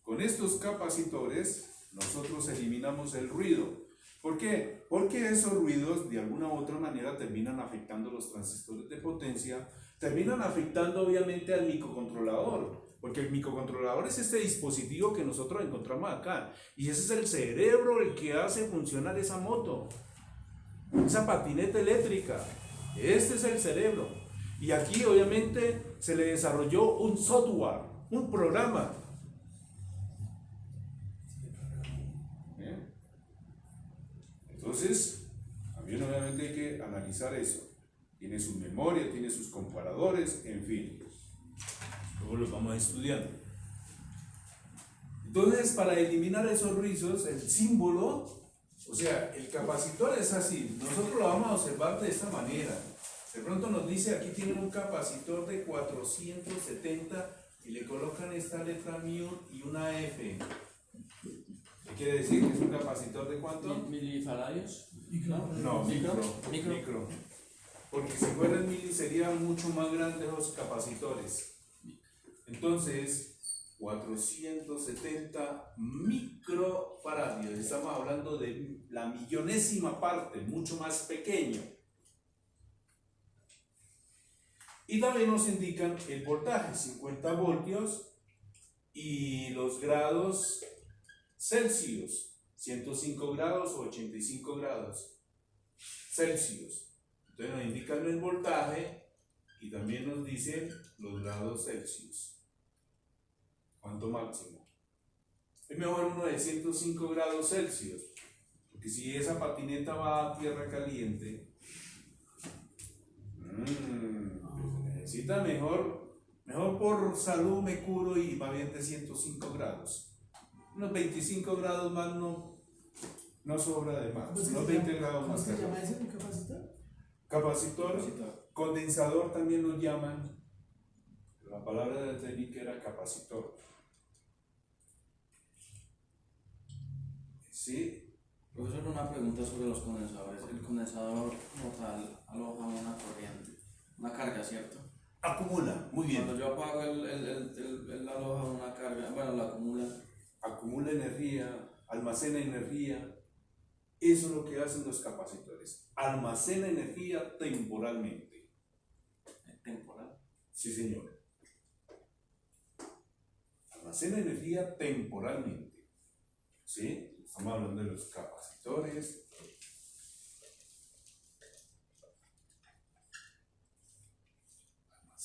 Con estos capacitores nosotros eliminamos el ruido. ¿Por qué? Porque esos ruidos de alguna u otra manera terminan afectando los transistores de potencia, terminan afectando obviamente al microcontrolador, porque el microcontrolador es este dispositivo que nosotros encontramos acá, y ese es el cerebro el que hace funcionar esa moto, esa patineta eléctrica. Este es el cerebro, y aquí obviamente se le desarrolló un software, un programa. Entonces, también obviamente hay que analizar eso. Tiene su memoria, tiene sus comparadores, en fin. Luego los vamos estudiando. Entonces, para eliminar esos rizos, el símbolo, o sea, el capacitor es así. Nosotros lo vamos a observar de esta manera. De pronto nos dice, aquí tienen un capacitor de 470 y le colocan esta letra mu y una F. ¿Qué quiere decir? ¿Que es un capacitor de cuánto? ¿Milifaradios? No, Micro. micro. Porque si fueran mili serían mucho más grandes los capacitores. Entonces, 470 microfaradios. Estamos hablando de la millonésima parte, mucho más pequeño. Y también nos indican el voltaje, 50 voltios y los grados Celsius, 105 grados o 85 grados Celsius. Entonces nos indican el voltaje y también nos dicen los grados Celsius. ¿Cuánto máximo? Es mejor uno de 105 grados Celsius, porque si esa patineta va a tierra caliente, pues necesita mejor por salud me curo y va bien de 105 grados. Unos 25 grados más no sobra de más. Unos 20 grados más. ¿Cómo se llama ese? ¿Un capacitor? Capacitor Condensador también lo llaman, la palabra de técnica era capacitor. ¿Sí? Profesor, una pregunta sobre los condensadores. El condensador como tal aloja una corriente, una carga, ¿cierto? Acumula, muy bien. Cuando yo apago el aloja una carga, bueno, la acumula. Acumula energía, almacena energía. Eso es lo que hacen los capacitores. Almacena energía temporalmente. ¿Es temporal? Sí, señor. Almacena energía temporalmente. ¿Sí? Estamos hablando de los capacitores.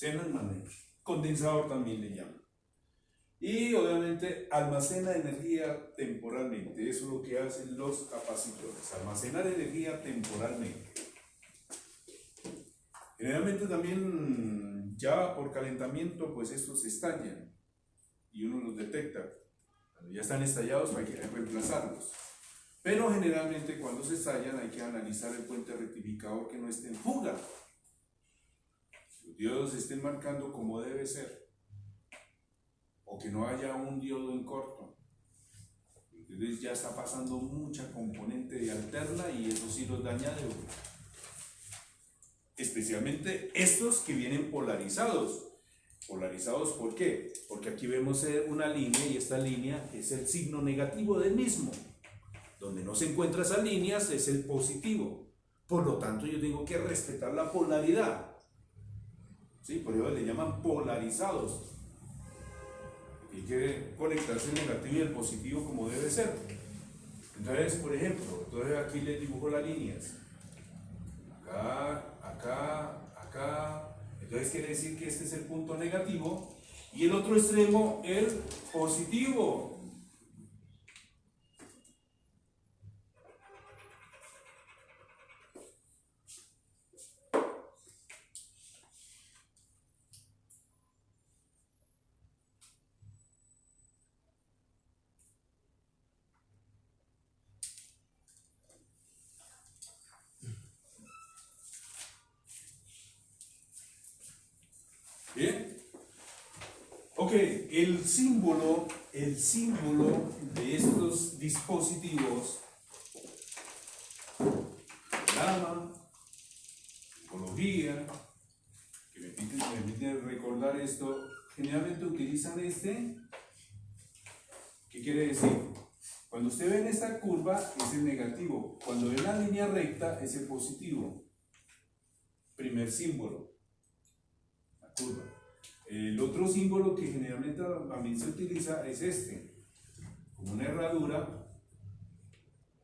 Almacenan, condensador también le llaman. Y obviamente almacena energía temporalmente. Eso es lo que hacen los capacitores. Almacenar energía temporalmente. Generalmente también ya por calentamiento pues estos estallan y uno los detecta. Cuando ya están estallados hay que reemplazarlos. Pero generalmente cuando se estallan hay que analizar el puente rectificador que no esté en fuga. Los diodos estén marcando como debe ser. O que no haya un diodo en corto. Entonces ya está pasando mucha componente de alterna y eso sí los daña de uno. Especialmente estos que vienen polarizados. ¿Polarizados por qué? Porque aquí vemos una línea y esta línea es el signo negativo del mismo. Donde no se encuentra esas líneas es el positivo. Por lo tanto yo tengo que respetar la polaridad. ¿Sí? Por eso le llaman polarizados. Hay que conectarse el negativo y el positivo como debe ser. Entonces, por ejemplo, entonces aquí les dibujo las líneas. Acá, acá, acá. Entonces quiere decir que este es el punto negativo y el otro extremo el positivo. ¿Bien? Ok, el símbolo de estos dispositivos, diagrama, tipología, que me permiten recordar esto, generalmente utilizan este. ¿Qué quiere decir? Cuando usted ve en esta curva es el negativo, cuando ve la línea recta es el positivo. Primer símbolo. Curva. El otro símbolo que generalmente también se utiliza es este, como una herradura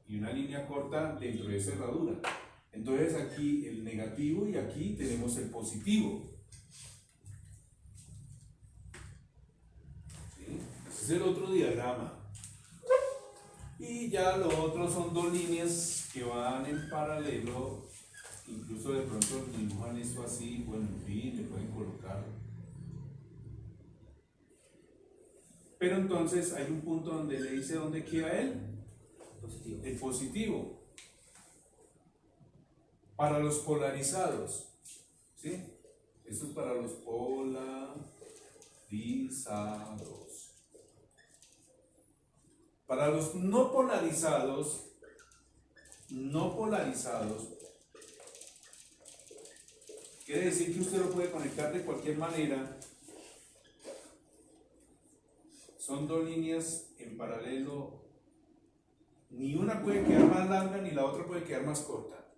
y una línea corta dentro de esa herradura. Entonces aquí el negativo y aquí tenemos el positivo. ¿Sí? Ese es el otro diagrama. Y ya lo otro son dos líneas que van en paralelo. Incluso de pronto dibujan esto así, bueno, en fin, le pueden colocar. Pero entonces hay un punto donde le dice dónde queda Positivo. el positivo. Para los polarizados, ¿sí? Esto es para los polarizados. Para los no polarizados, quiere decir que usted lo puede conectar de cualquier manera. Son dos líneas en paralelo. Ni una puede quedar más larga ni la otra puede quedar más corta.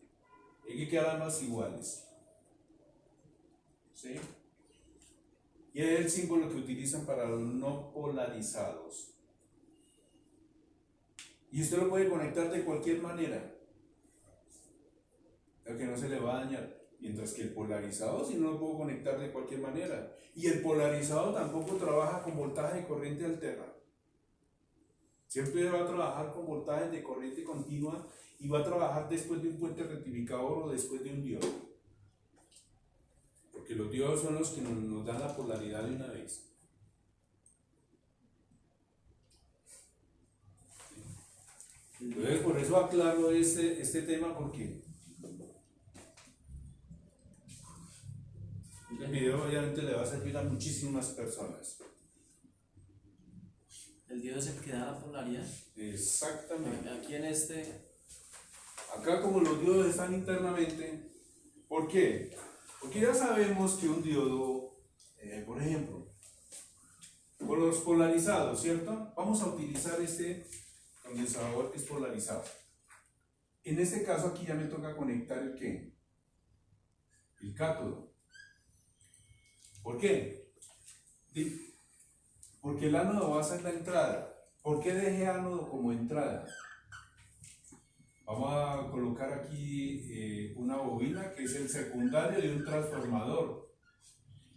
Hay que quedar ambas iguales. ¿Sí? Y es el símbolo que utilizan para los no polarizados. Y usted lo puede conectar de cualquier manera. Claro que no se le va a dañar. Mientras que el polarizado sí no lo puedo conectar de cualquier manera. Y el polarizado tampoco trabaja con voltaje de corriente alterna. Siempre va a trabajar con voltajes de corriente continua y va a trabajar después de un puente rectificador o después de un diodo. Porque los diodos son los que nos dan la polaridad de una vez. Entonces por eso aclaro este tema porque El video obviamente le va a servir a muchísimas personas. El diodo es el que da la polaridad. Exactamente. Aquí en este. Acá como los diodos están internamente, ¿por qué? Porque ya sabemos que un diodo, por ejemplo, con los polarizados, ¿cierto? Vamos a utilizar este condensador que es polarizado. En este caso aquí ya me toca conectar el ¿qué? El cátodo. ¿Por qué? Porque el ánodo va a ser la entrada. ¿Por qué dejé ánodo como entrada? Vamos a colocar aquí una bobina que es el secundario de un transformador.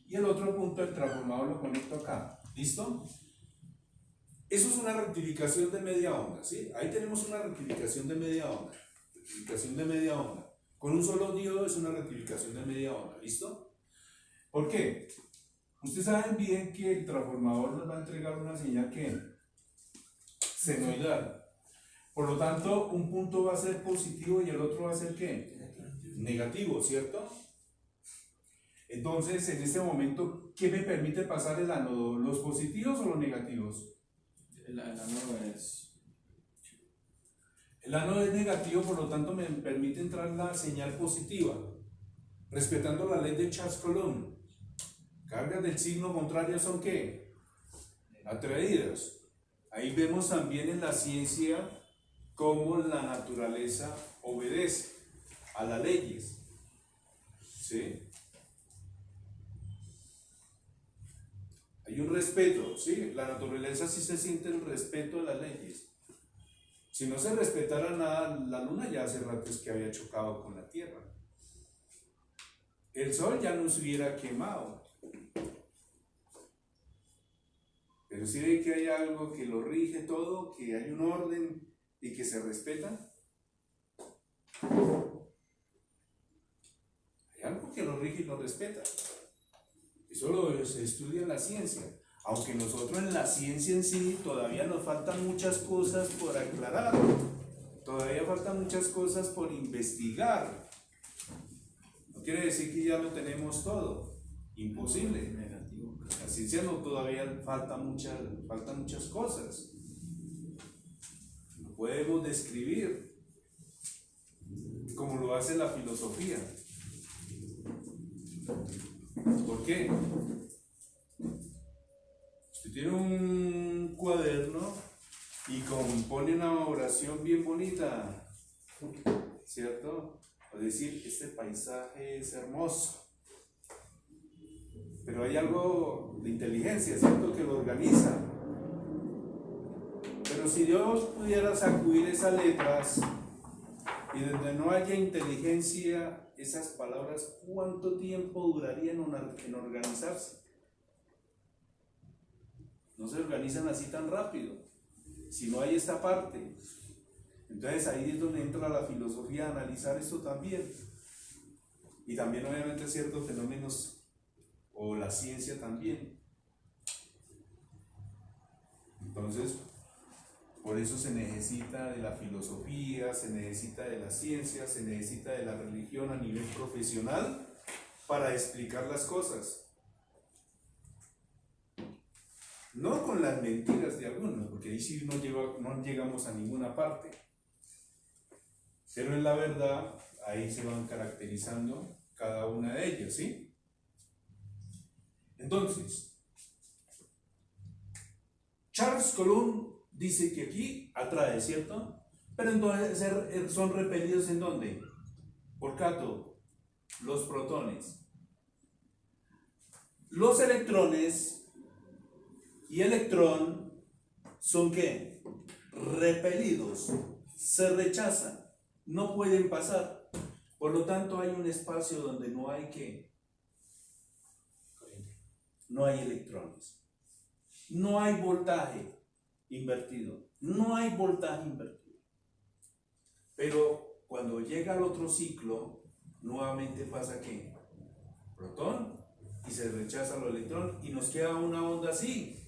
Y el otro punto del transformador lo conecto acá. ¿Listo? Eso es una rectificación de media onda, ¿sí? Ahí tenemos una rectificación de media onda. Rectificación de media onda. Con un solo diodo es una rectificación de media onda. ¿Listo? ¿Por qué? Ustedes saben bien que el transformador nos va a entregar una señal que senoidal. Por lo tanto, un punto va a ser positivo y el otro va a ser ¿qué? Negativo, ¿cierto? Entonces, en este momento, ¿qué me permite pasar el ánodo? ¿Los positivos o los negativos? El ánodo es. El ánodo es negativo, por lo tanto, me permite entrar la señal positiva, respetando la ley de Charles-Coulomb. Cargas del signo contrario son ¿qué? Atraídas. Ahí vemos también en la ciencia cómo la naturaleza obedece a las leyes. ¿Sí? Hay un respeto, ¿sí? La naturaleza sí se siente el respeto de las leyes. Si no se respetara nada, la luna ya hace rato es que había chocado con la Tierra. El sol ya no se hubiera quemado. Pero si ve que hay algo que lo rige todo, que hay un orden y que se respeta. Hay algo que lo rige y lo respeta. Eso se estudia en la ciencia. Aunque nosotros en la ciencia en sí todavía nos faltan muchas cosas por aclarar. Todavía faltan muchas cosas por investigar. No quiere decir que ya lo tenemos todo. Imposible. Negativo. La ciencia no, todavía faltan muchas cosas. No podemos describir como lo hace la filosofía. ¿Por qué? Usted tiene un cuaderno y compone una oración bien bonita, ¿cierto? O decir, este paisaje es hermoso. Pero hay algo de inteligencia, ¿cierto? Que lo organiza. Pero si Dios pudiera sacudir esas letras y donde no haya inteligencia, esas palabras, ¿cuánto tiempo durarían en organizarse? No se organizan así tan rápido, si no hay esta parte. Entonces ahí es donde entra la filosofía a analizar esto también. Y también obviamente ciertos fenómenos, o la ciencia también. Entonces, por eso se necesita de la filosofía, se necesita de la ciencia, se necesita de la religión a nivel profesional para explicar las cosas. No con las mentiras de algunos, porque ahí sí no llegamos a ninguna parte. Pero en la verdad, ahí se van caracterizando cada una de ellas, ¿sí? Entonces, Charles-Coulomb dice que aquí atrae, ¿cierto? Pero entonces son repelidos ¿en dónde? Por cátodo, los protones. Los electrones y electrón son ¿qué? Repelidos, se rechazan, no pueden pasar. Por lo tanto hay un espacio donde no hay ¿qué? No hay electrones. No hay voltaje invertido. No hay voltaje invertido. Pero cuando llega al otro ciclo, nuevamente pasa ¿qué? Protón y se rechaza el electrón y nos queda una onda así.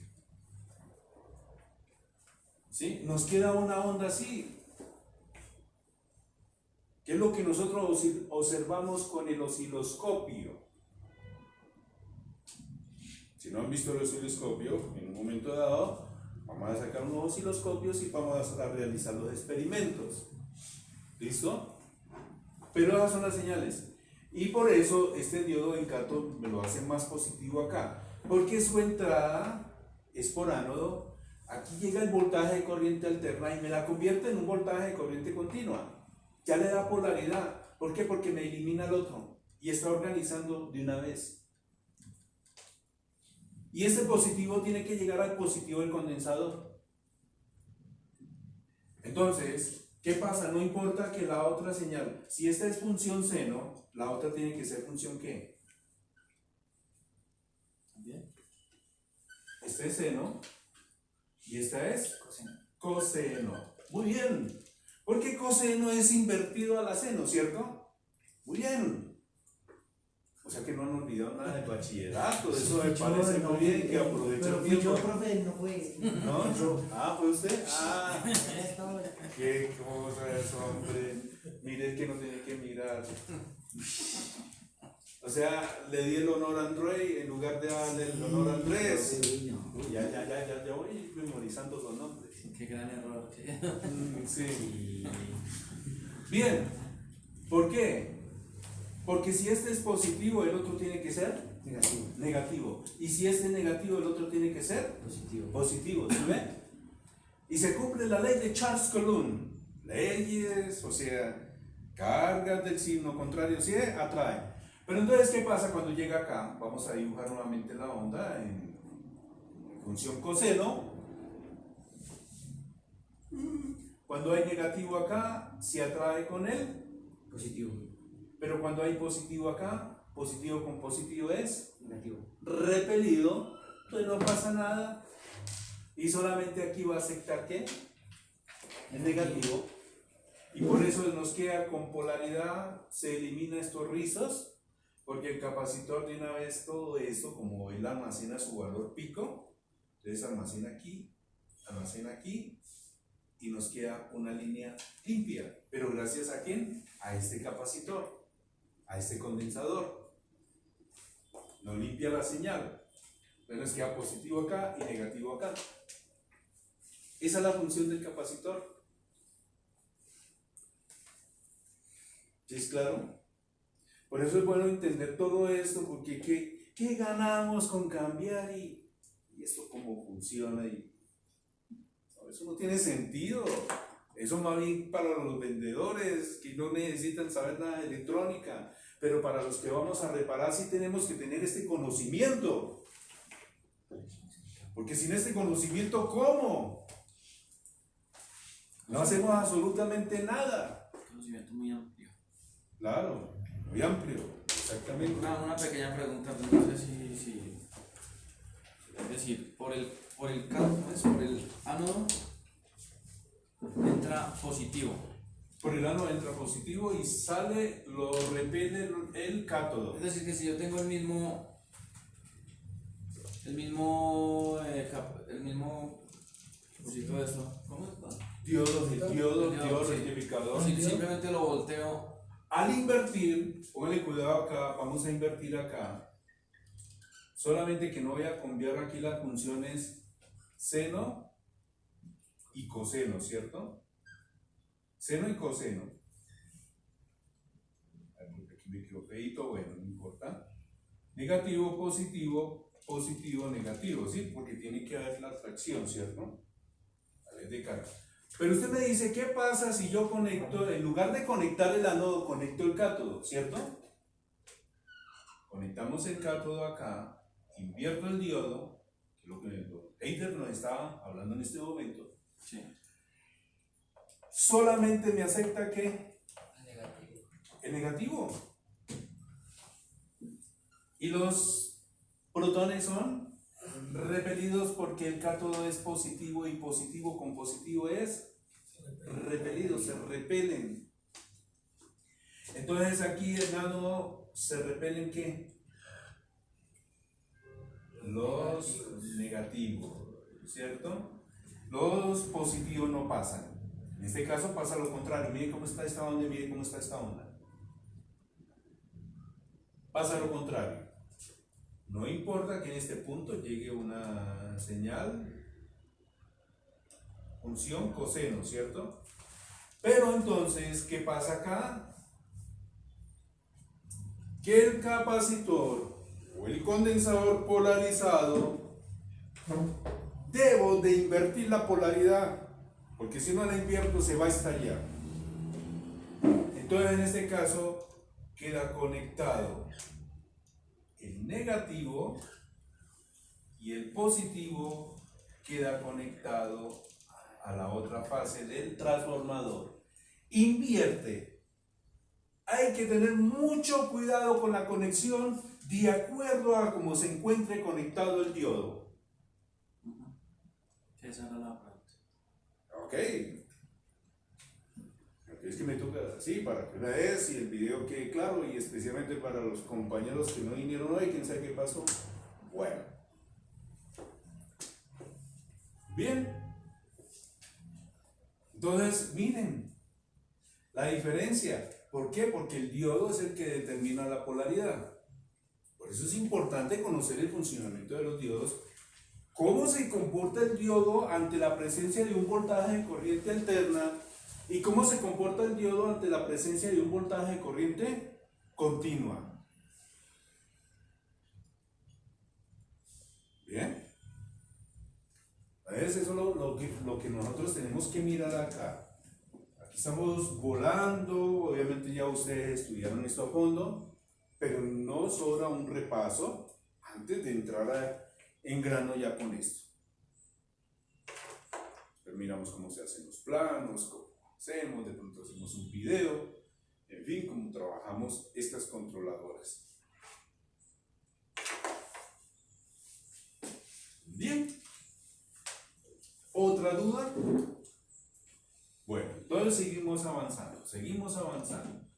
¿Sí? Nos queda una onda así. ¿Qué es lo que nosotros observamos con el osciloscopio? Si no han visto el osciloscopio, en un momento dado vamos a sacar unos osciloscopios y vamos a realizar los experimentos. ¿Listo? Pero esas son las señales. Y por eso este diodo en cátodo me lo hace más positivo acá. Porque su entrada es por ánodo. Aquí llega el voltaje de corriente alterna y me la convierte en un voltaje de corriente continua. Ya le da polaridad. ¿Por qué? Porque me elimina el otro. Y está organizando de una vez. Y este positivo tiene que llegar al positivo del condensador. Entonces, ¿qué pasa? No importa que la otra señal, si esta es función seno, la otra tiene que ser función ¿qué? Bien. Esta es seno y esta es Coseno. coseno. Muy bien. Porque coseno es invertido a la seno, ¿cierto? Muy bien. O sea que no han olvidado nada del bachillerato. Eso me parece muy bien que aprovechen Pero el fui yo, tiempo. profe, no fue. ¿No? Ah, ¿fue usted? Ah, Esta hora. qué cosa es, hombre. Mire que no tiene que mirar. O sea, le di el honor a Andrei en lugar de darle el honor a Andrés. Profe, no. Uy, ya voy memorizando los nombres. Qué gran error. Sí. Bien. ¿Por qué? Porque si este es positivo, el otro tiene que ser Negativo. negativo. Y si este es negativo, el otro tiene que ser Positivo. positivo. ¿Sí ve? Y se cumple la ley de Charles Coulomb. Leyes, o sea, cargas del signo contrario, ¿sí? Atraen. Pero entonces, ¿qué pasa cuando llega acá? Vamos a dibujar nuevamente la onda en función coseno. Cuando hay negativo acá, se atrae con él. Positivo. Pero cuando hay positivo acá, positivo con positivo es Negativo. repelido. Entonces no pasa nada. Y solamente aquí va a aceptar ¿qué? El negativo. Y por eso nos queda con polaridad, se elimina estos rizos, porque el capacitor de una vez todo esto, como él almacena su valor pico, entonces almacena aquí, y nos queda una línea limpia. Pero gracias a quién? A este capacitor, a este condensador. Nos limpia la señal. Entonces nos queda positivo acá y negativo acá. Esa es la función del capacitor. ¿Sí es claro? Por eso es bueno entender todo esto, porque ¿qué ganamos con cambiar y esto cómo funciona? Y eso no tiene sentido. Eso más bien para los vendedores que no necesitan saber nada de electrónica, pero para los que vamos a reparar sí tenemos que tener este conocimiento. Porque sin este conocimiento, ¿cómo? No hacemos absolutamente nada. Conocimiento muy amplio. Claro, muy amplio, exactamente. Una pequeña pregunta, pues no sé si es decir, por el ánodo entra positivo. Por el ánodo entra positivo y sale, lo repele el cátodo. Es decir, que si yo tengo el mismo cosito de esto, ¿cómo es? Diodo Sí. rectificador. Si simplemente lo volteo, Al invertir, póngale cuidado acá, vamos a invertir acá. Solamente que no voy a cambiar aquí las funciones seno y coseno, ¿cierto? Seno y coseno. Aquí me quedo feito, bueno, no importa. Negativo, positivo, positivo, negativo, ¿sí? Porque tiene que haber la atracción, ¿cierto? A ver, de carga. Pero usted me dice, ¿qué pasa si yo conecto, en lugar de conectar el ánodo, conecto el cátodo, ¿cierto? Conectamos el cátodo acá, invierto el diodo, que es lo que Heider nos estaba hablando en este momento. sí. Solamente me acepta que Negativo. el negativo. Y los protones son repelidos porque el cátodo es positivo y positivo con positivo es repelido, se repelen. Entonces aquí el ánodo se repelen ¿qué? Los negativos, ¿cierto? Los positivos no pasan. En este caso pasa lo contrario. Miren cómo está esta onda y miren cómo está esta onda. Pasa lo contrario. No importa que en este punto llegue una señal, función coseno, ¿cierto? Pero entonces, ¿qué pasa acá? Que el capacitor o el condensador polarizado, debo de invertir la polaridad, porque si no la invierto se va a estallar. Entonces en este caso queda conectado el negativo y el positivo queda conectado a la otra fase del transformador. Invierte. Hay que tener mucho cuidado con la conexión de acuerdo a cómo se encuentre conectado el diodo. Esa era la parte. Ok. Es que me toca así para que una vez y el video quede claro, y especialmente para los compañeros que no vinieron hoy, quién sabe qué pasó. Bueno. Bien. Entonces, miren la diferencia. ¿Por qué? Porque el diodo es el que determina la polaridad. Por eso es importante conocer el funcionamiento de los diodos. ¿Cómo se comporta el diodo ante la presencia de un voltaje de corriente alterna? ¿Y cómo se comporta el diodo ante la presencia de un voltaje de corriente continua? ¿Bien? A veces eso es lo que nosotros tenemos que mirar acá. Aquí estamos volando, obviamente ya ustedes estudiaron esto a fondo, pero no sobra un repaso antes de entrar en grano ya con esto. Pero miramos cómo se hacen los planos, cómo hacemos, de pronto hacemos un video, en fin, cómo trabajamos estas controladoras. Bien. ¿Otra duda? Bueno, entonces seguimos avanzando, seguimos avanzando.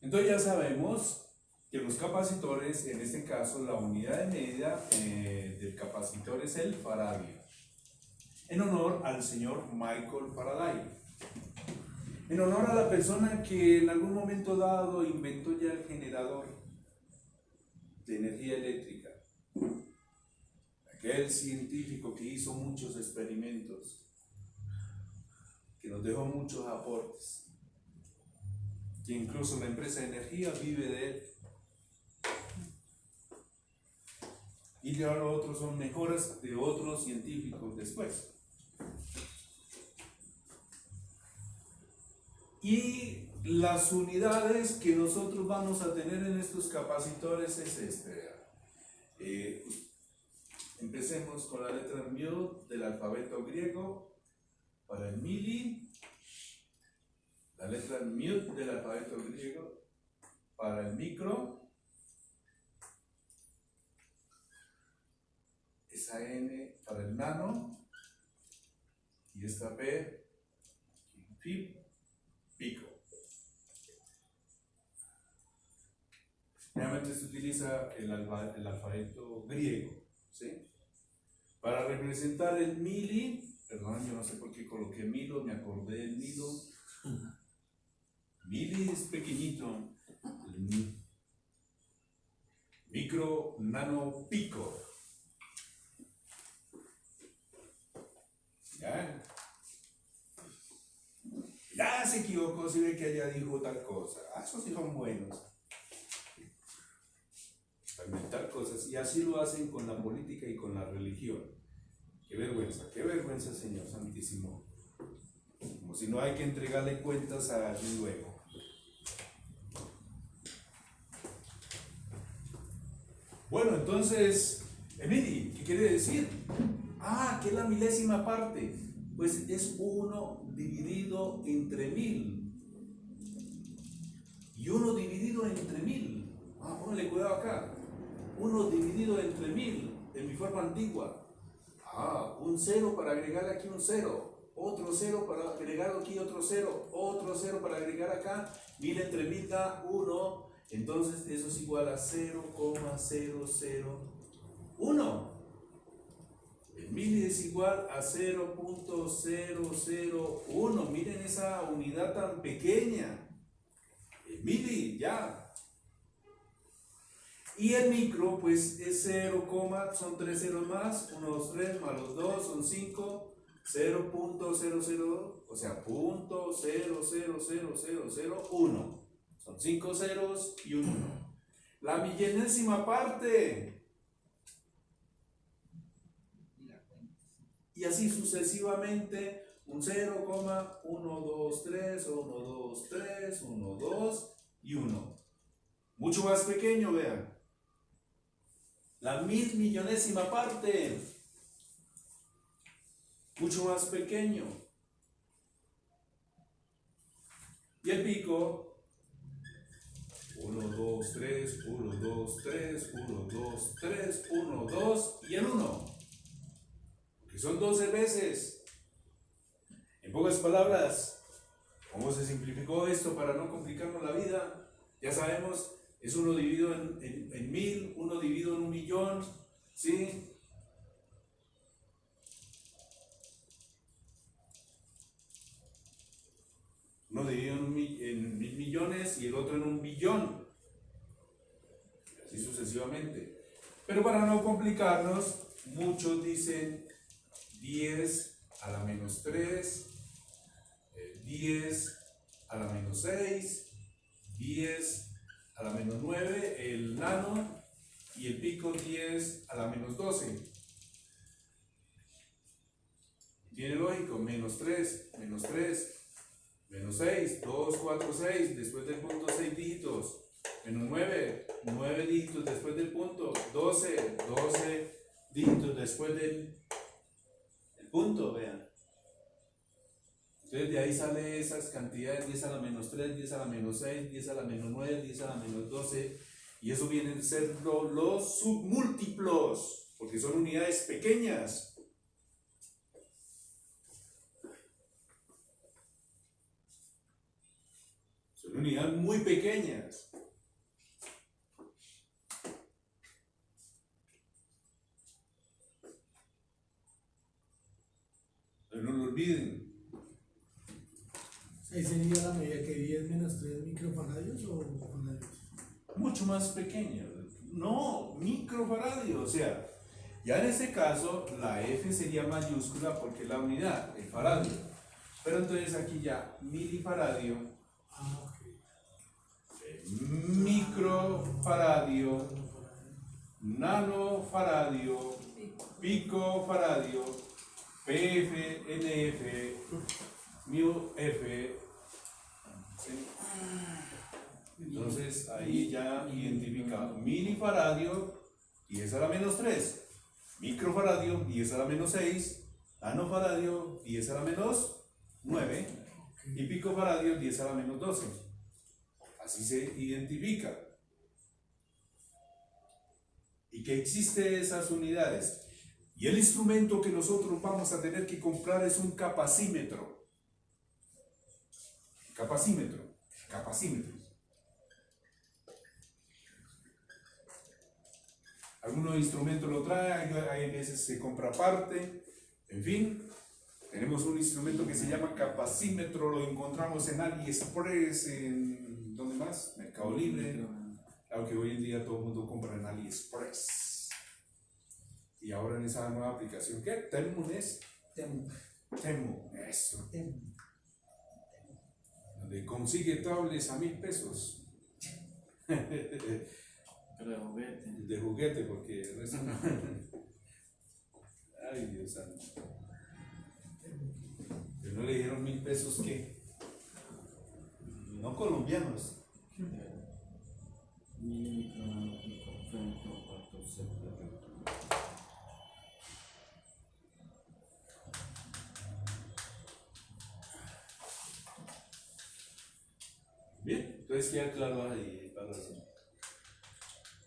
Entonces ya sabemos que los capacitores, en este caso la unidad de medida del capacitor es el faradio, en honor al señor Michael Faraday, en honor a la persona que en algún momento dado inventó ya el generador de energía eléctrica, aquel científico que hizo muchos experimentos, que nos dejó muchos aportes, que incluso la empresa de energía vive de él. Y ya los otros son mejoras de otros científicos después. Y las unidades que nosotros vamos a tener en estos capacitores es empecemos con la letra mu del alfabeto griego para el mili. La letra mu del alfabeto griego para el micro. Esa N para el nano. Y esta P, pico. Realmente se utiliza el alfabeto griego, ¿sí? Para representar el mili, perdón, yo no sé por qué coloqué milo, me acordé del milo. Mili es pequeñito, micro, nano, pico. ¿Ya? Ya se equivocó si ve que ella dijo tal cosa. Ah, esos sí son buenos. Para inventar cosas. Y así lo hacen con la política y con la religión. Qué vergüenza, Señor Santísimo. Como si no hay que entregarle cuentas a alguien luego. Bueno, entonces, Emily, ¿qué quiere decir? Ah, ¿qué es la milésima parte? Pues es 1 dividido entre 1000. Y 1 dividido entre 1000. Ah, póngale cuidado acá. 1 dividido entre 1000, en mi forma antigua. Ah, un 0 para agregarle aquí un 0. Otro 0 para agregar aquí otro 0. Otro 0 para agregar acá. 1000 entre 1000 da 1. Entonces eso es igual a 0,001. El mili es igual a 0.001. Miren esa unidad tan pequeña. El mili, ya. Y el micro, pues es 0, son 3 ceros más, 1, 2, 3, más los 2 son 5, 0.002, o sea, punto 0.00001. Son 5 ceros y un 1. La millenésima parte. Y así sucesivamente, un 0,123, 123, 12 y 1. Mucho más pequeño, vean. La mil millonésima parte. Mucho más pequeño. Y el pico. 1, 2, 3, 1, 2, 3, 1, 2, 3, 1, 2 y el 1. Que son 12 veces. En pocas palabras, ¿cómo se simplificó esto para no complicarnos la vida? Ya sabemos, es 1 dividido en 1000, 1 dividido en 1.000.000, ¿sí? Uno dividido en 1.000.000.000 y el otro en 1.000.000.000. Así sucesivamente. Pero para no complicarnos, muchos dicen 10 a la menos 3, 10 a la menos 6, 10 a la menos 9, el nano, y el pico 10 a la menos 12. Tiene lógico, menos 3, menos 3, menos 6, 2, 4, 6, después del punto 6 dígitos, menos 9, 9 dígitos después del punto, 12, 12 dígitos después del punto, vean. Entonces de ahí sale esas cantidades, 10 a la menos 3, 10 a la menos 6, 10 a la menos 9, 10 a la menos 12, y eso vienen a ser los submúltiplos, porque son unidades pequeñas. Son unidades muy pequeñas. Pero no lo olviden. Ahí sería la medida que 10 menos 3 microfaradios o faradios. Mucho más pequeño. No, microfaradio. O sea, ya en este caso la F sería mayúscula porque es la unidad, el faradio. Pero entonces aquí ya milifaradio, Ah, ok. microfaradio, nanofaradio, picofaradio, PF, NF, mu F. ¿Sí? Entonces ahí ya identifica milifaradio 10 a la menos 3, microfaradio 10 a la menos 6, nanofaradio 10 a la menos 9 y picofaradio 10 a la menos 12. Así se identifica. Y que existen esas unidades. Y el instrumento que nosotros vamos a tener que comprar es un capacímetro. Capacímetros. Algunos instrumentos lo traen, hay veces se compra aparte. En fin, tenemos un instrumento que se llama capacímetro, lo encontramos en AliExpress, ¿dónde más? Mercado Libre. Claro que hoy en día todo el mundo compra en AliExpress. Y ahora en esa nueva aplicación, ¿qué? Temu es. Temu, eso. Donde consigue tablets a 1,000 pesos. Pero de juguete. De juguete, porque el resto no. Ay, Dios santo. Pero no le dijeron 1,000 pesos, ¿qué? No colombianos. Bien, entonces queda claro ahí la razón.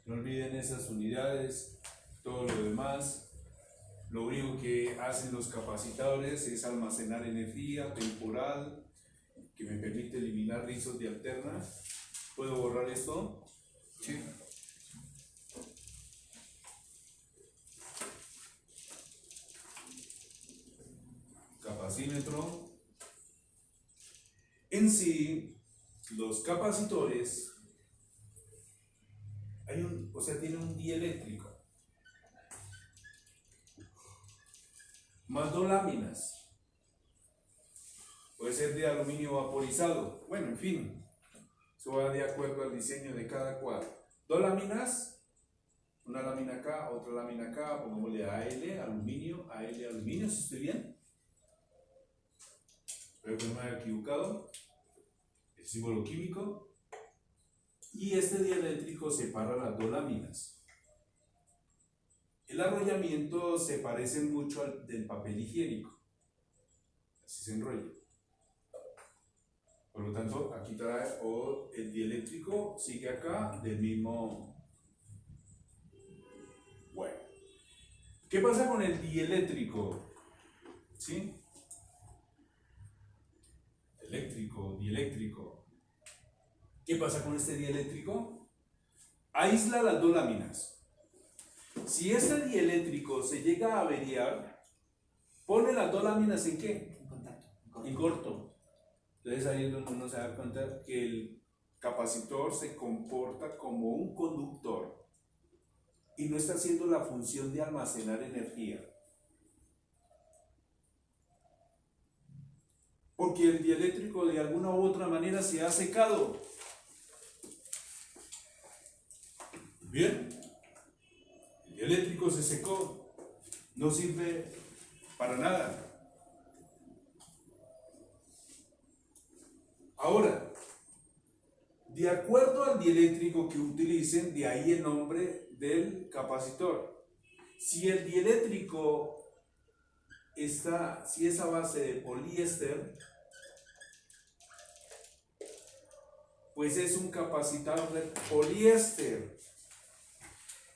No olviden esas unidades, todo lo demás. Lo único que hacen los capacitadores es almacenar energía temporal que me permite eliminar rizos de alterna. ¿Puedo borrar esto? Sí. capacímetro. En sí, los capacitores, tiene un dieléctrico, más dos láminas. Puede ser de aluminio vaporizado. Bueno, en fin, eso va de acuerdo al diseño de cada cuadro. Dos láminas, una lámina acá, otra lámina acá, pongámosle AL, aluminio, si estoy bien. Espero que no me haya equivocado. El símbolo químico. Y este dieléctrico separa las dos láminas. El arrollamiento se parece mucho al del papel higiénico. Así se enrolla. Por lo tanto, aquí trae el dieléctrico, sigue acá del mismo. Bueno, ¿qué pasa con el dieléctrico? ¿Sí? Dieléctrico. ¿Qué pasa con este dieléctrico? Aísla las dos láminas. Si este dieléctrico se llega a averiar, pone las dos láminas ¿en qué? En contacto. En corto. Entonces ahí es donde uno se da cuenta que el capacitor se comporta como un conductor y no está haciendo la función de almacenar energía. Porque el dieléctrico de alguna u otra manera se ha secado. Bien, el dieléctrico se secó, no sirve para nada. Ahora, de acuerdo al dieléctrico que utilicen, de ahí el nombre del capacitor. Si el dieléctrico si es a base de poliéster, pues es un capacitor de poliéster.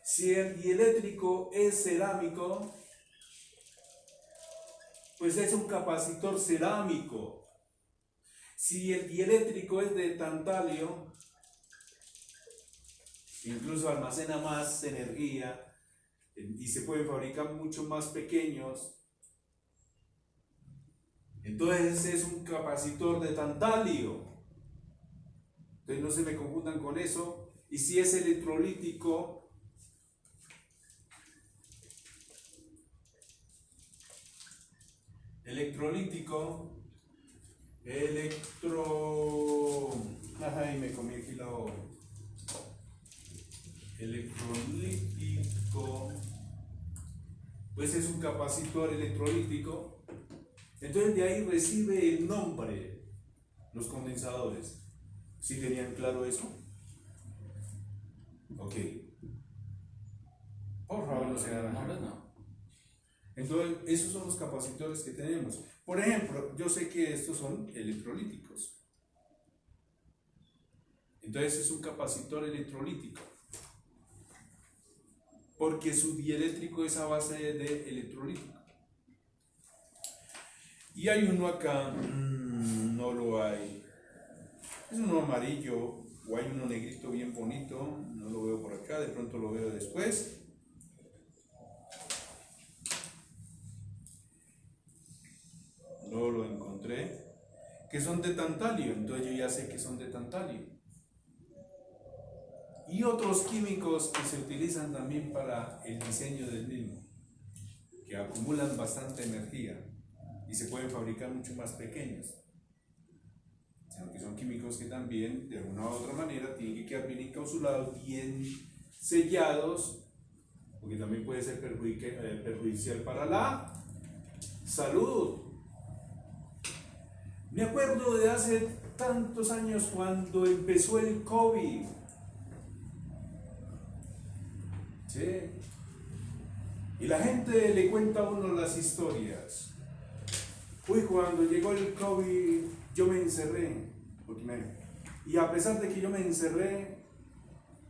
Si el dieléctrico es cerámico, pues es un capacitor cerámico. Si el dieléctrico es de tantalio, incluso almacena más energía y se pueden fabricar mucho más pequeños, entonces es un capacitor de tantalio. Entonces no se me confundan con eso. Y si es electrolítico, ay, me comí aquí la O. Electrolítico, pues es un capacitor electrolítico. Entonces de ahí recibe el nombre los condensadores. ¿Sí tenían claro eso? Ok. Por favor, no se hagan. No. Entonces, esos son los capacitores que tenemos. Por ejemplo, yo sé que estos son electrolíticos. Entonces es un capacitor electrolítico. Porque su dieléctrico es a base de electrolítico. Y hay uno acá, no lo hay. Es uno amarillo, o hay uno negrito bien bonito, no lo veo por acá, de pronto lo veo después. No lo encontré. Que son de tantalio, entonces yo ya sé que son de tantalio. Y otros químicos que se utilizan también para el diseño del mismo, que acumulan bastante energía y se pueden fabricar mucho más pequeños, sino que son químicos que también de una u otra manera tienen que quedar bien encapsulados, bien sellados, porque también puede ser perjudicial para la salud. Me acuerdo de hace tantos años cuando empezó el COVID. ¿Sí? Y la gente le cuenta a uno las historias. Uy, cuando llegó el COVID, yo me encerré. Y a pesar de que yo me encerré,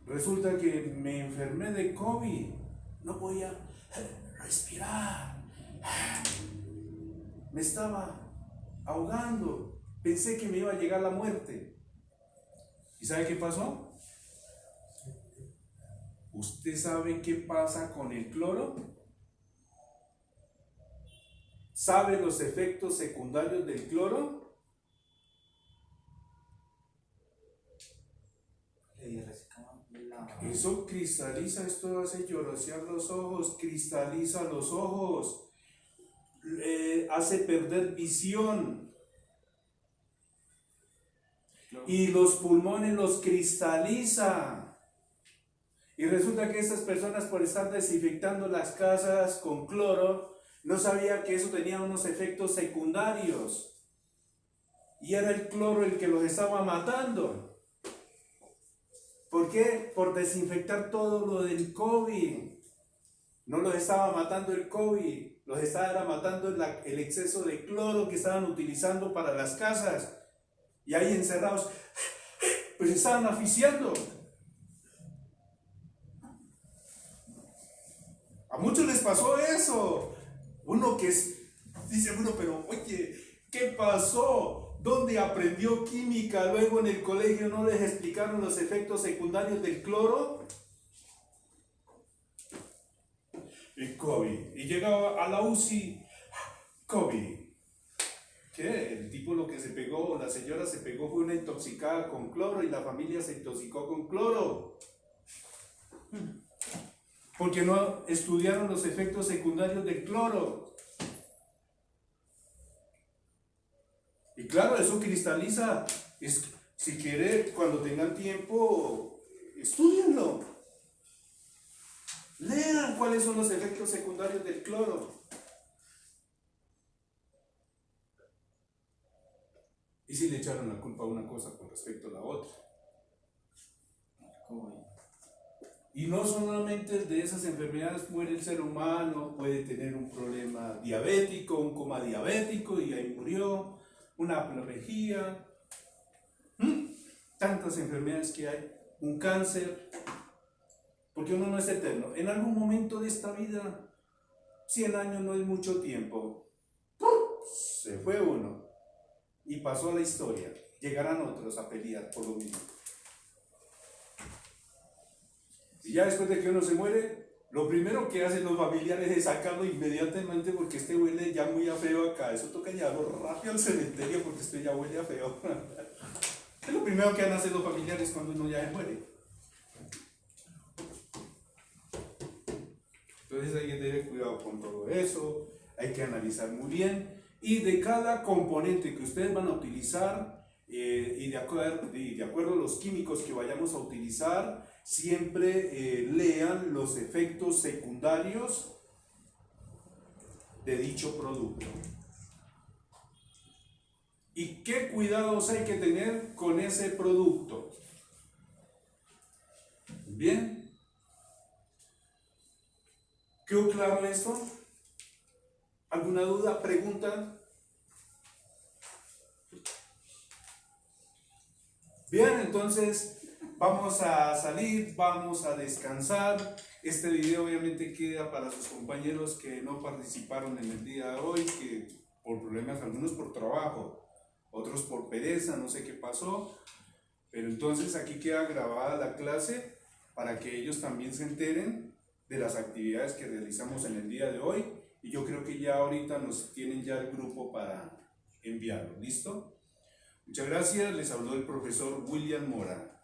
resulta que me enfermé de COVID. No podía respirar. Me estaba ahogando. Pensé que me iba a llegar la muerte. ¿Y sabe qué pasó? ¿Usted sabe qué pasa con el cloro? ¿Sabe los efectos secundarios del cloro? Eso cristaliza, esto hace llorosear los ojos, cristaliza los ojos, hace perder visión. Y los pulmones los cristaliza. Y resulta que estas personas, por estar desinfectando las casas con cloro, no sabían que eso tenía unos efectos secundarios. Y era el cloro el que los estaba matando. ¿Por qué? Por desinfectar todo lo del COVID. No los estaba matando el COVID, los estaba matando el exceso de cloro que estaban utilizando para las casas. Y ahí encerrados, pues estaban asfixiando. A muchos les pasó eso. Uno que dice, bueno, pero oye, ¿qué pasó? ¿Dónde aprendió química? Luego en el colegio no les explicaron los efectos secundarios del cloro. El COVID. Y llegaba a la UCI, COVID. ¿Qué? El tipo lo que se pegó, la señora se pegó fue una intoxicada con cloro y la familia se intoxicó con cloro. Porque no estudiaron los efectos secundarios del cloro. Y claro, eso cristaliza. Si quiere, cuando tengan tiempo, estudienlo. Lean cuáles son los efectos secundarios del cloro. Y si le echaron la culpa a una cosa con respecto a la otra. Y no solamente de esas enfermedades muere el ser humano, puede tener un problema diabético, un coma diabético y ahí murió, una aplomejía, tantas enfermedades que hay, un cáncer, porque uno no es eterno. En algún momento de esta vida, 100 años no es mucho tiempo, se fue uno y pasó a la historia, llegarán otros a pelear por lo mismo. Y ya después de que uno se muere, lo primero que hacen los familiares es sacarlo inmediatamente porque este huele ya muy a feo acá. Eso toca llevarlo rápido al cementerio porque este ya huele a feo. Es lo primero que van a hacer los familiares cuando uno ya se muere. Entonces hay que tener cuidado con todo eso, hay que analizar muy bien. Y de cada componente que ustedes van a utilizar, y de acuerdo a los químicos que vayamos a utilizar, siempre lean los efectos secundarios de dicho producto. ¿Y qué cuidados hay que tener con ese producto? ¿Bien? ¿Quedó claro esto? ¿Alguna duda? ¿Pregunta? Bien, entonces vamos a salir, vamos a descansar. Este video obviamente queda para sus compañeros que no participaron en el día de hoy, que por problemas, algunos por trabajo, otros por pereza, no sé qué pasó. Pero entonces aquí queda grabada la clase para que ellos también se enteren de las actividades que realizamos en el día de hoy. Y yo creo que ya ahorita nos tienen ya el grupo para enviarlo. ¿Listo? Muchas gracias. Les habló el profesor William Mora.